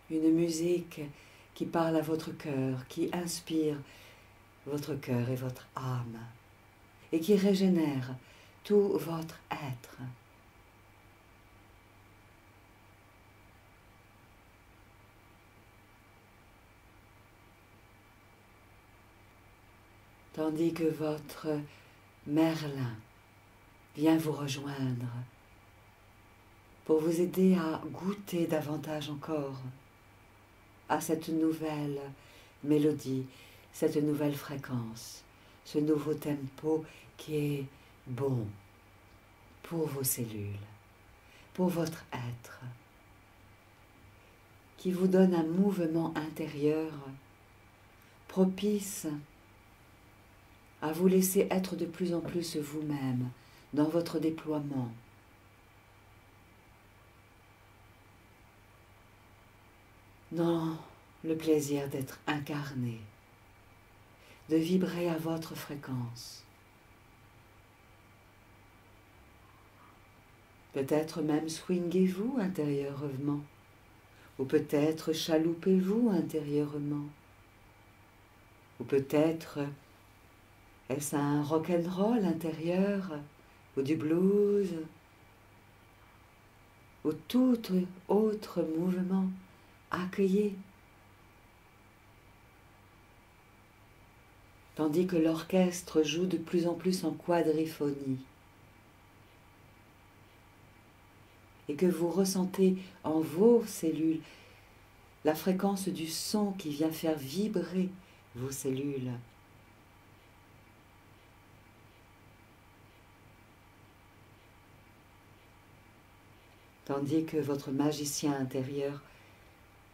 Une musique qui parle à votre cœur, qui inspire votre cœur et votre âme et qui régénère tout votre être. Tandis que votre Merlin vient vous rejoindre pour vous aider à goûter davantage encore à cette nouvelle mélodie, cette nouvelle fréquence, ce nouveau tempo qui est bon pour vos cellules, pour votre être, qui vous donne un mouvement intérieur propice à vous laisser être de plus en plus vous-même dans votre déploiement. Dans le plaisir d'être incarné, de vibrer à votre fréquence. Peut-être même swingez-vous intérieurement, ou peut-être chaloupez-vous intérieurement, ou peut-être est-ce un rock'n'roll intérieur, ou du blues, ou tout autre mouvement. Accueillez. Tandis que l'orchestre joue de plus en plus en quadriphonie et que vous ressentez en vos cellules la fréquence du son qui vient faire vibrer vos cellules. Tandis que votre magicien intérieur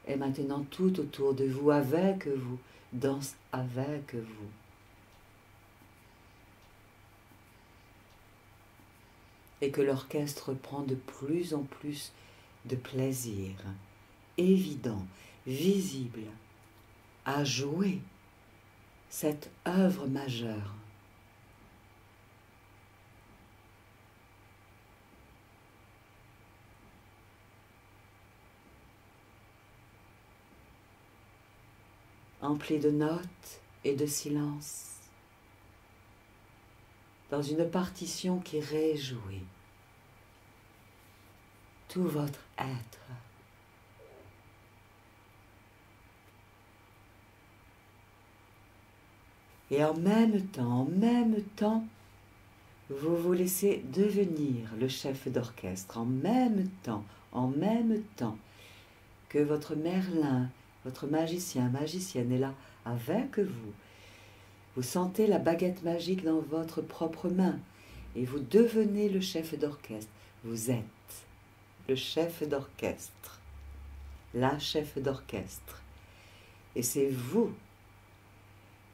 est maintenant tout autour de vous, avec vous, danse avec vous. Et que l'orchestre prend de plus en plus de plaisir, évident, visible, à jouer cette œuvre majeure. Empli de notes et de silence, dans une partition qui réjouit tout votre être. Et en même temps, vous vous laissez devenir le chef d'orchestre, en même temps que votre Merlin, votre magicien, magicienne est là avec vous. Vous sentez la baguette magique dans votre propre main et vous devenez le chef d'orchestre. Vous êtes le chef d'orchestre, la chef d'orchestre. Et c'est vous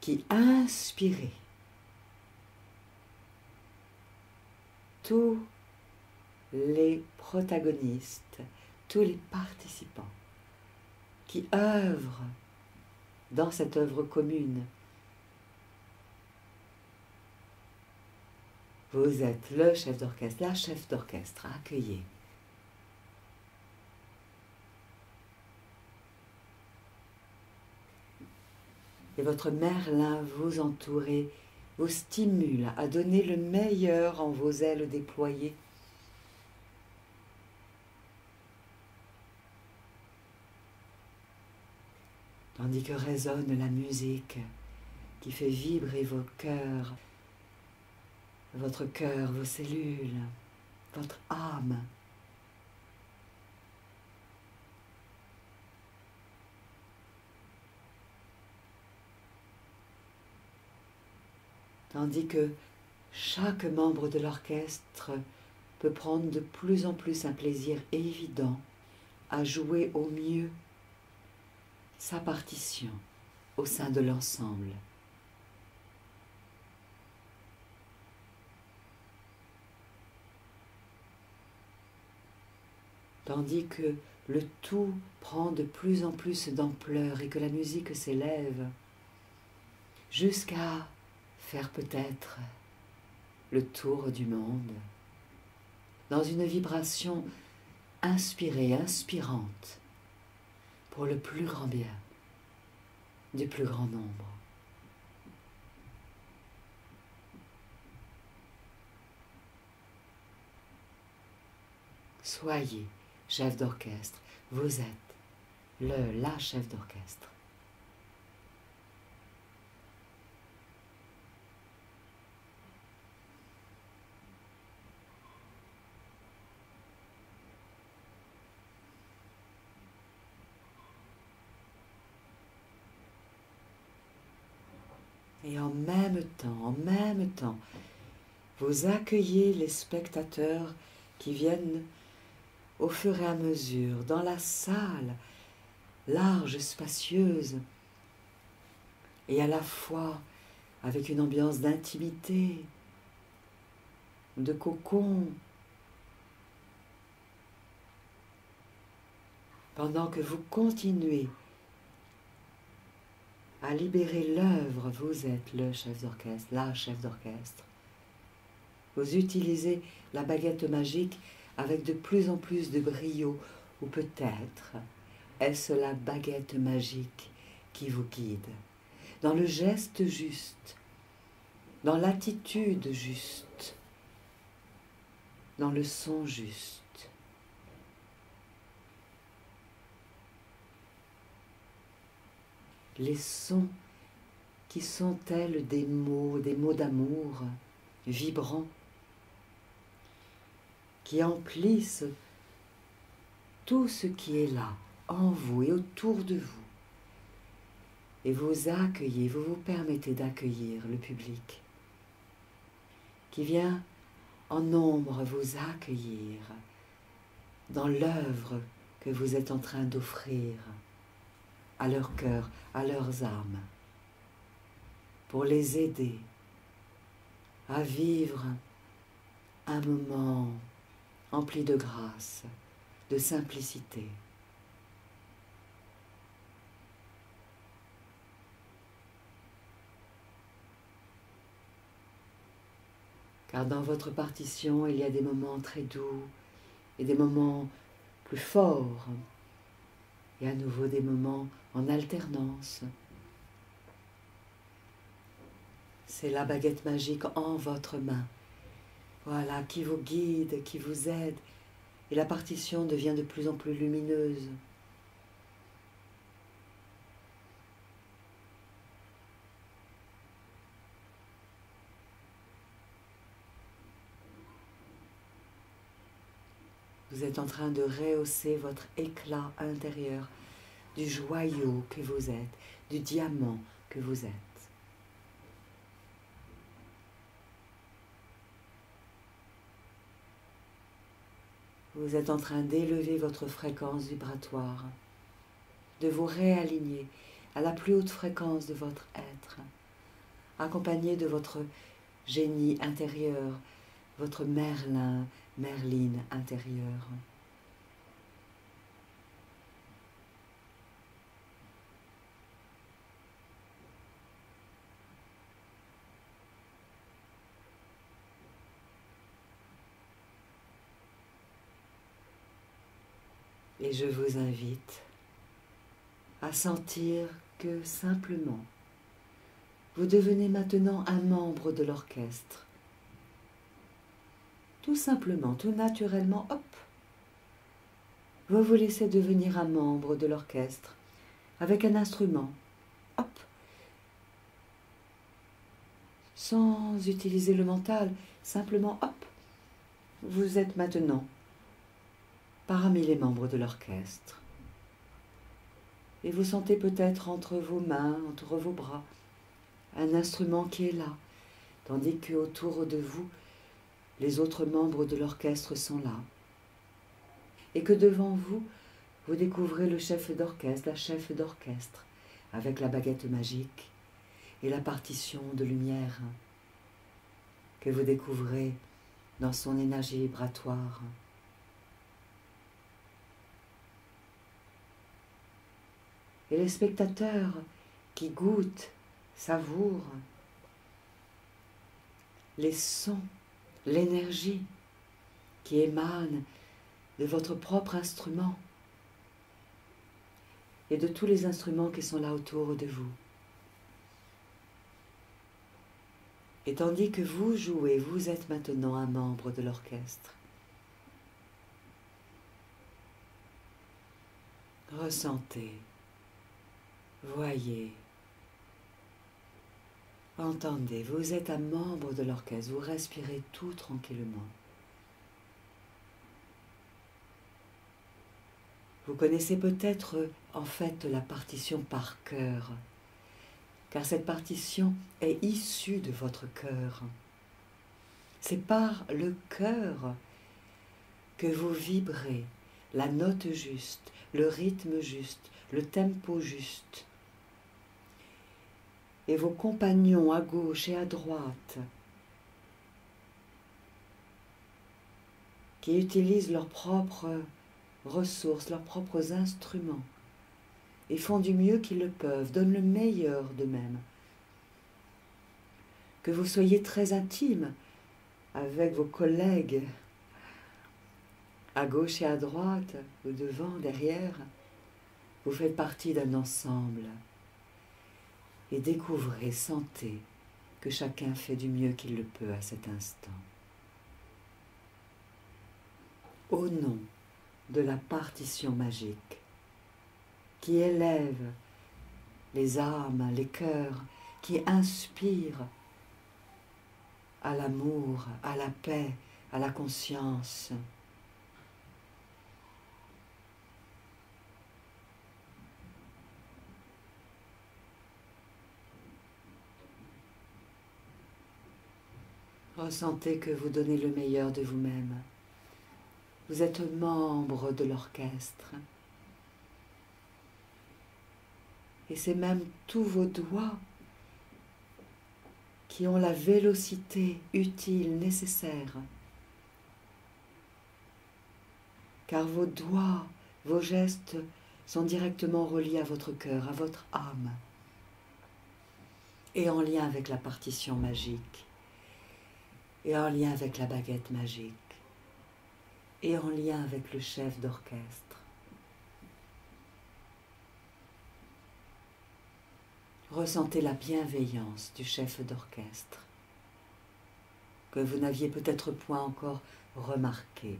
qui inspirez tous les protagonistes, tous les participants qui œuvrent dans cette œuvre commune. Vous êtes le chef d'orchestre, la chef d'orchestre, accueillez. Et votre Merlin vous entoure et vous stimule à donner le meilleur en vos ailes déployées. Tandis que résonne la musique qui fait vibrer vos cœurs, votre cœur, vos cellules, votre âme. Tandis que chaque membre de l'orchestre peut prendre de plus en plus un plaisir évident à jouer au mieux sa partition au sein de l'ensemble. Tandis que le tout prend de plus en plus d'ampleur et que la musique s'élève jusqu'à faire peut-être le tour du monde dans une vibration inspirée, inspirante pour le plus grand bien du plus grand nombre. Soyez chef d'orchestre, vous êtes la chef d'orchestre. Et en même temps, vous accueillez les spectateurs qui viennent au fur et à mesure dans la salle large, spacieuse, et à la fois avec une ambiance d'intimité, de cocon, pendant que vous continuez à libérer l'œuvre. Vous êtes le chef d'orchestre, la chef d'orchestre. Vous utilisez la baguette magique avec de plus en plus de brio, ou peut-être est-ce la baguette magique qui vous guide, dans le geste juste, dans l'attitude juste, dans le son juste. Les sons qui sont tels des mots d'amour vibrants, qui emplissent tout ce qui est là, en vous et autour de vous. Et vous accueillez, vous vous permettez d'accueillir le public qui vient en nombre vous accueillir dans l'œuvre que vous êtes en train d'offrir. à leur cœur, à leurs âmes, pour les aider à vivre un moment empli de grâce, de simplicité. Car dans votre partition, il y a des moments très doux et des moments plus forts, et à nouveau des moments en alternance. C'est la baguette magique en votre main, voilà, qui vous guide, qui vous aide, et la partition devient de plus en plus lumineuse. Vous êtes en train de rehausser votre éclat intérieur du joyau que vous êtes, du diamant que vous êtes. Vous êtes en train d'élever votre fréquence vibratoire, de vous réaligner à la plus haute fréquence de votre être, accompagné de votre génie intérieur, votre Merlin, Merline intérieure. Et je vous invite à sentir que simplement, vous devenez maintenant un membre de l'orchestre. Tout simplement, tout naturellement, hop, vous vous laissez devenir un membre de l'orchestre avec un instrument, hop, sans utiliser le mental, simplement, hop, vous êtes maintenant parmi les membres de l'orchestre. Et vous sentez peut-être entre vos mains, entre vos bras, un instrument qui est là, tandis qu'autour de vous, les autres membres de l'orchestre sont là. Et que devant vous, vous découvrez le chef d'orchestre, la chef d'orchestre, avec la baguette magique et la partition de lumière que vous découvrez dans son énergie vibratoire. Et les spectateurs qui goûtent, savourent les sons, l'énergie qui émane de votre propre instrument et de tous les instruments qui sont là autour de vous. Et tandis que vous jouez, vous êtes maintenant un membre de l'orchestre. Ressentez, voyez, entendez, vous êtes un membre de l'orchestre, vous respirez tout tranquillement. Vous connaissez peut-être en fait la partition par cœur, car cette partition est issue de votre cœur. C'est par le cœur que vous vibrez la note juste, le rythme juste, le tempo juste. Et vos compagnons à gauche et à droite, qui utilisent leurs propres ressources, leurs propres instruments, et font du mieux qu'ils le peuvent, donnent le meilleur d'eux-mêmes. Que vous soyez très intime avec vos collègues, à gauche et à droite, au devant, derrière, vous faites partie d'un ensemble. Et découvrez, sentez que chacun fait du mieux qu'il le peut à cet instant. Au nom de la partition magique qui élève les âmes, les cœurs, qui inspire à l'amour, à la paix, à la conscience. Ressentez que vous donnez le meilleur de vous-même. Vous êtes membre de l'orchestre. Et c'est même tous vos doigts qui ont la vélocité utile, nécessaire. Car vos doigts, vos gestes sont directement reliés à votre cœur, à votre âme, et en lien avec la partition magique, et en lien avec la baguette magique, et en lien avec le chef d'orchestre. Ressentez la bienveillance du chef d'orchestre, que vous n'aviez peut-être point encore remarqué.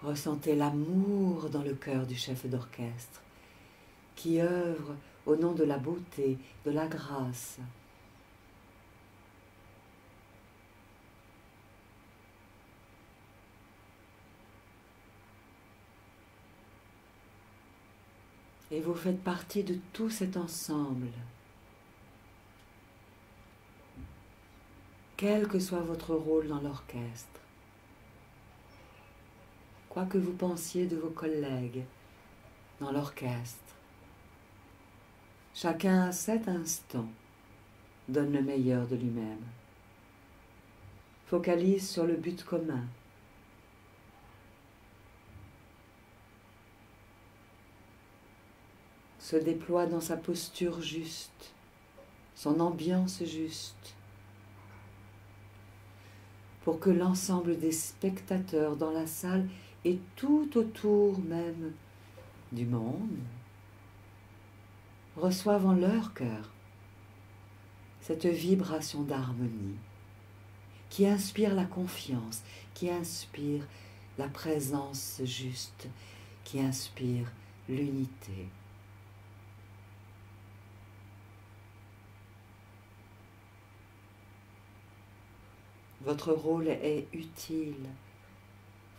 Ressentez l'amour dans le cœur du chef d'orchestre, qui œuvre au nom de la beauté, de la grâce. Et vous faites partie de tout cet ensemble. Quel que soit votre rôle dans l'orchestre, quoi que vous pensiez de vos collègues dans l'orchestre, chacun à cet instant donne le meilleur de lui-même, focalise sur le but commun, se déploie dans sa posture juste, son ambiance juste, pour que l'ensemble des spectateurs dans la salle et tout autour même du monde reçoivent en leur cœur cette vibration d'harmonie qui inspire la confiance, qui inspire la présence juste, qui inspire l'unité. Votre rôle est utile.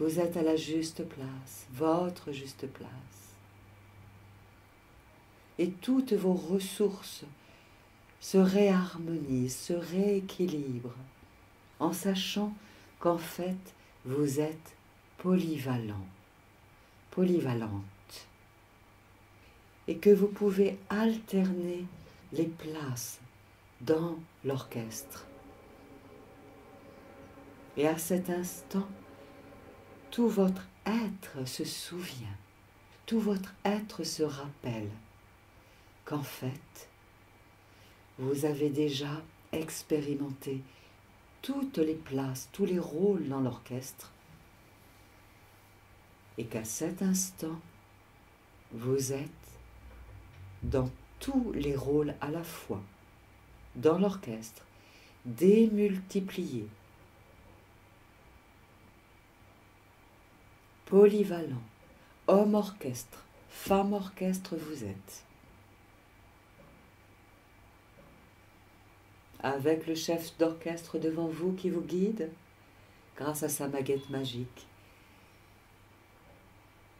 Vous êtes à la juste place, votre juste place. Et toutes vos ressources se réharmonisent, se rééquilibrent, en sachant qu'en fait, vous êtes polyvalent, polyvalente, et que vous pouvez alterner les places dans l'orchestre. Et à cet instant, tout votre être se souvient, tout votre être se rappelle qu'en fait, vous avez déjà expérimenté toutes les places, tous les rôles dans l'orchestre, et qu'à cet instant, vous êtes dans tous les rôles à la fois, dans l'orchestre, démultipliés, polyvalent, homme orchestre, femme orchestre vous êtes. Avec le chef d'orchestre devant vous qui vous guide, grâce à sa baguette magique.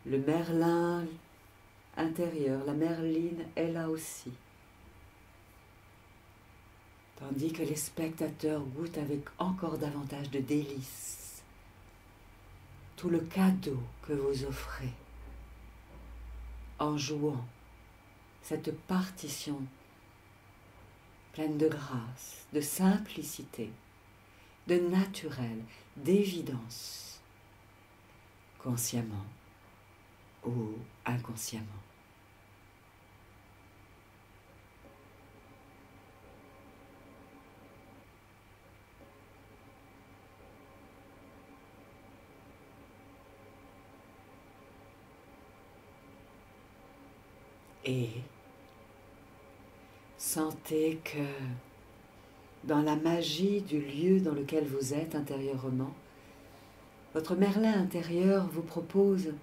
Le Merlin intérieur, la Merline est là aussi. Tandis que les spectateurs goûtent avec encore davantage de délices tout le cadeau que vous offrez en jouant cette partition pleine de grâce, de simplicité, de naturel, d'évidence, consciemment ou inconsciemment. Et sentez que dans la magie du lieu dans lequel vous êtes intérieurement, votre Merlin intérieur vous propose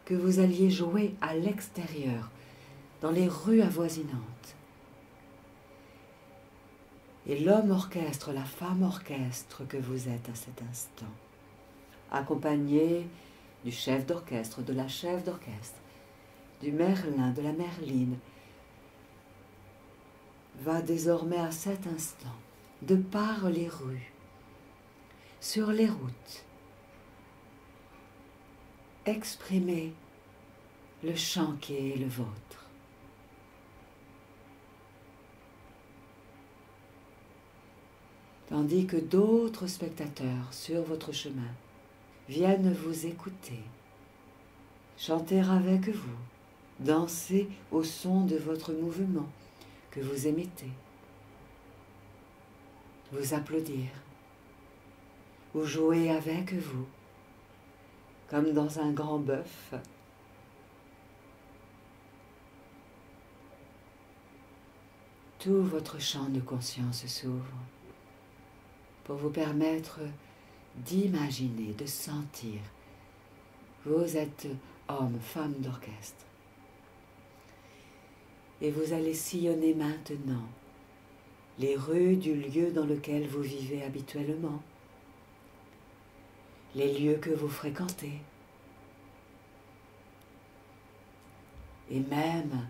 que vous alliez jouer à l'extérieur, dans les rues avoisinantes. Et l'homme orchestre, la femme orchestre que vous êtes à cet instant, accompagné du chef d'orchestre, de la chef d'orchestre, du Merlin, de la Merline, va désormais à cet instant, de par les rues, sur les routes, exprimer le chant qui est le vôtre. Tandis que d'autres spectateurs sur votre chemin viennent vous écouter, chanter avec vous, danser au son de votre mouvement que vous émettez, vous applaudir ou jouer avec vous, comme dans un grand bœuf. Tout votre champ de conscience s'ouvre pour vous permettre d'imaginer, de sentir. Vous êtes homme, femme d'orchestre. Et vous allez sillonner maintenant les rues du lieu dans lequel vous vivez habituellement, les lieux que vous fréquentez, et même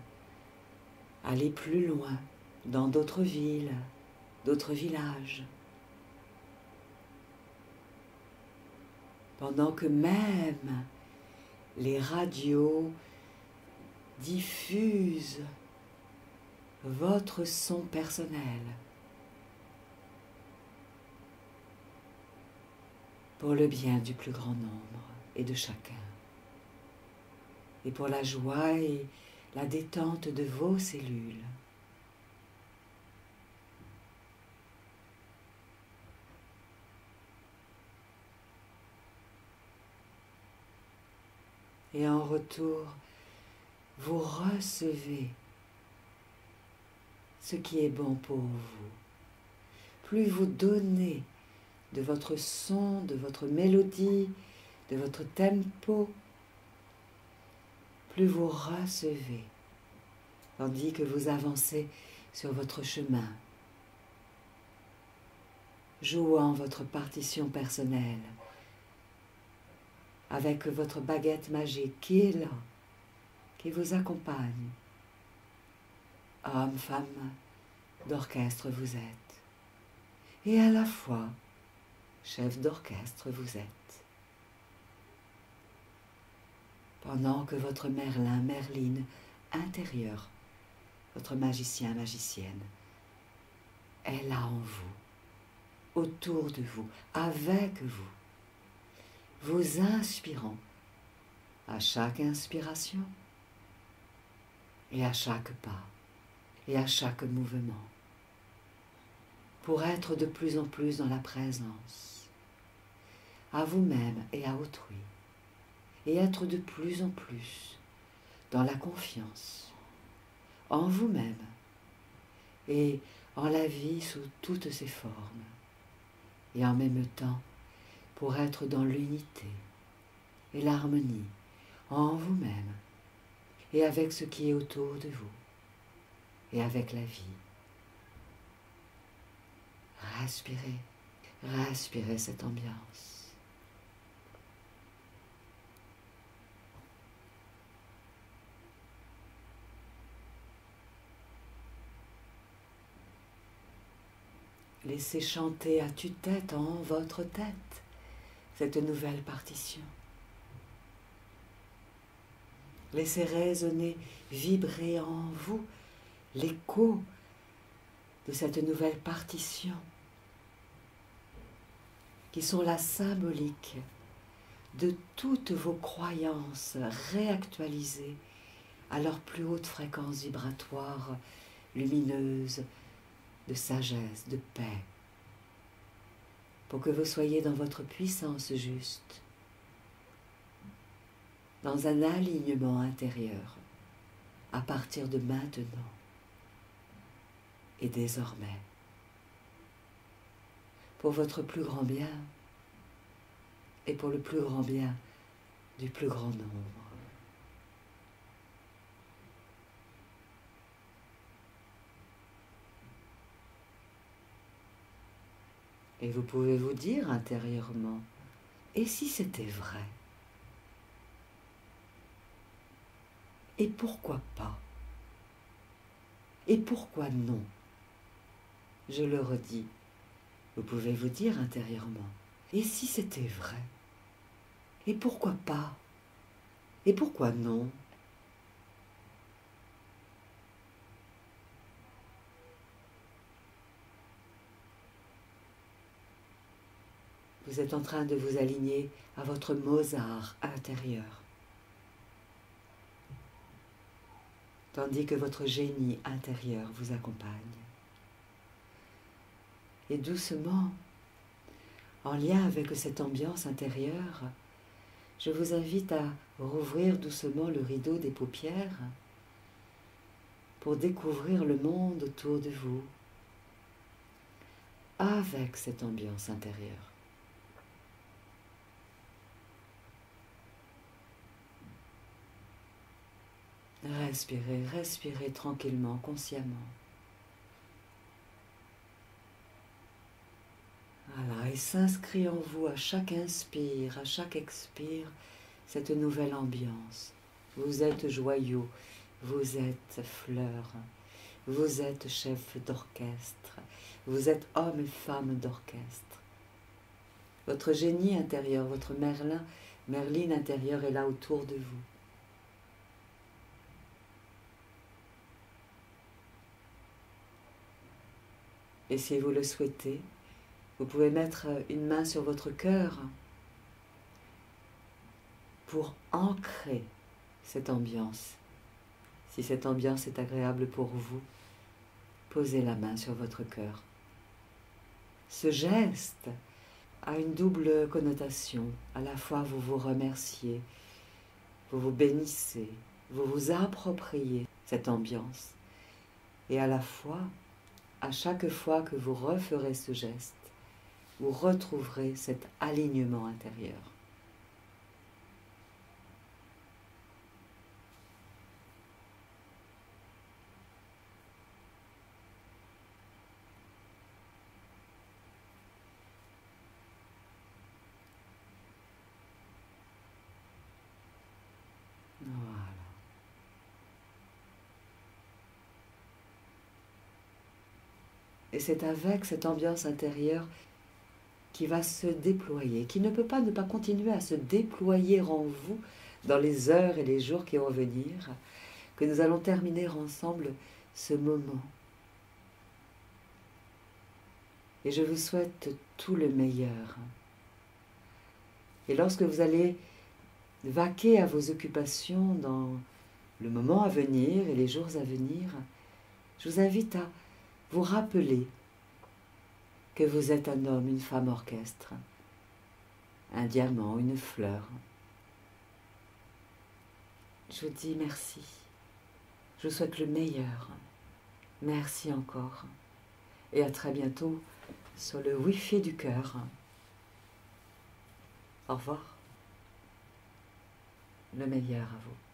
aller plus loin dans d'autres villes, d'autres villages. Pendant que même les radios diffusent votre son personnel pour le bien du plus grand nombre et de chacun, et pour la joie et la détente de vos cellules. Et en retour, vous recevez ce qui est bon pour vous. Plus vous donnez de votre son, de votre mélodie, de votre tempo, plus vous recevez, tandis que vous avancez sur votre chemin, jouant votre partition personnelle, avec votre baguette magique qui est là, qui vous accompagne. Homme, femme, d'orchestre vous êtes. Et à la fois, chef d'orchestre vous êtes. Pendant que votre Merlin, Merline intérieur, votre magicien, magicienne, est là en vous, autour de vous, avec vous, vous inspirant à chaque inspiration et à chaque pas et à chaque mouvement pour être de plus en plus dans la présence, à vous-même et à autrui, et être de plus en plus dans la confiance en vous-même et en la vie sous toutes ses formes, et en même temps pour être dans l'unité et l'harmonie en vous-même et avec ce qui est autour de vous et avec la vie. Respirez, respirez cette ambiance. Laissez chanter à tue-tête en votre tête cette nouvelle partition. Laissez résonner, vibrer en vous l'écho de cette nouvelle partition, qui sont la symbolique de toutes vos croyances réactualisées à leur plus haute fréquence vibratoire, lumineuse, de sagesse, de paix, pour que vous soyez dans votre puissance juste, dans un alignement intérieur, à partir de maintenant et désormais, pour votre plus grand bien et pour le plus grand bien du plus grand nombre. Et vous pouvez vous dire intérieurement, et si c'était vrai? Et pourquoi pas? Et pourquoi non? Je le redis, vous pouvez vous dire intérieurement, et si c'était vrai? Et pourquoi pas? Et pourquoi non? Vous êtes en train de vous aligner à votre Mozart intérieur, tandis que votre génie intérieur vous accompagne. Et doucement, en lien avec cette ambiance intérieure, je vous invite à rouvrir doucement le rideau des paupières pour découvrir le monde autour de vous avec cette ambiance intérieure. Respirez, respirez tranquillement, consciemment. Voilà, et s'inscrit en vous à chaque inspire, à chaque expire, cette nouvelle ambiance. Vous êtes joyau, vous êtes fleur, vous êtes chef d'orchestre, vous êtes homme et femme d'orchestre. Votre génie intérieur, votre Merline intérieure est là autour de vous. Et si vous le souhaitez, vous pouvez mettre une main sur votre cœur pour ancrer cette ambiance. Si cette ambiance est agréable pour vous, posez la main sur votre cœur. Ce geste a une double connotation. À la fois, vous vous remerciez, vous vous bénissez, vous vous appropriez cette ambiance. Et à la fois, à chaque fois que vous referez ce geste, vous retrouverez cet alignement intérieur. Voilà. Et c'est avec cette ambiance intérieure qui va se déployer, qui ne peut pas ne pas continuer à se déployer en vous dans les heures et les jours qui vont venir, que nous allons terminer ensemble ce moment. Et je vous souhaite tout le meilleur. Et lorsque vous allez vaquer à vos occupations dans le moment à venir et les jours à venir, je vous invite à vous rappeler que vous êtes un homme, une femme orchestre, un diamant, une fleur. Je vous dis merci. Je vous souhaite le meilleur. Merci encore. Et à très bientôt sur le Wi-Fi du cœur. Au revoir. Le meilleur à vous.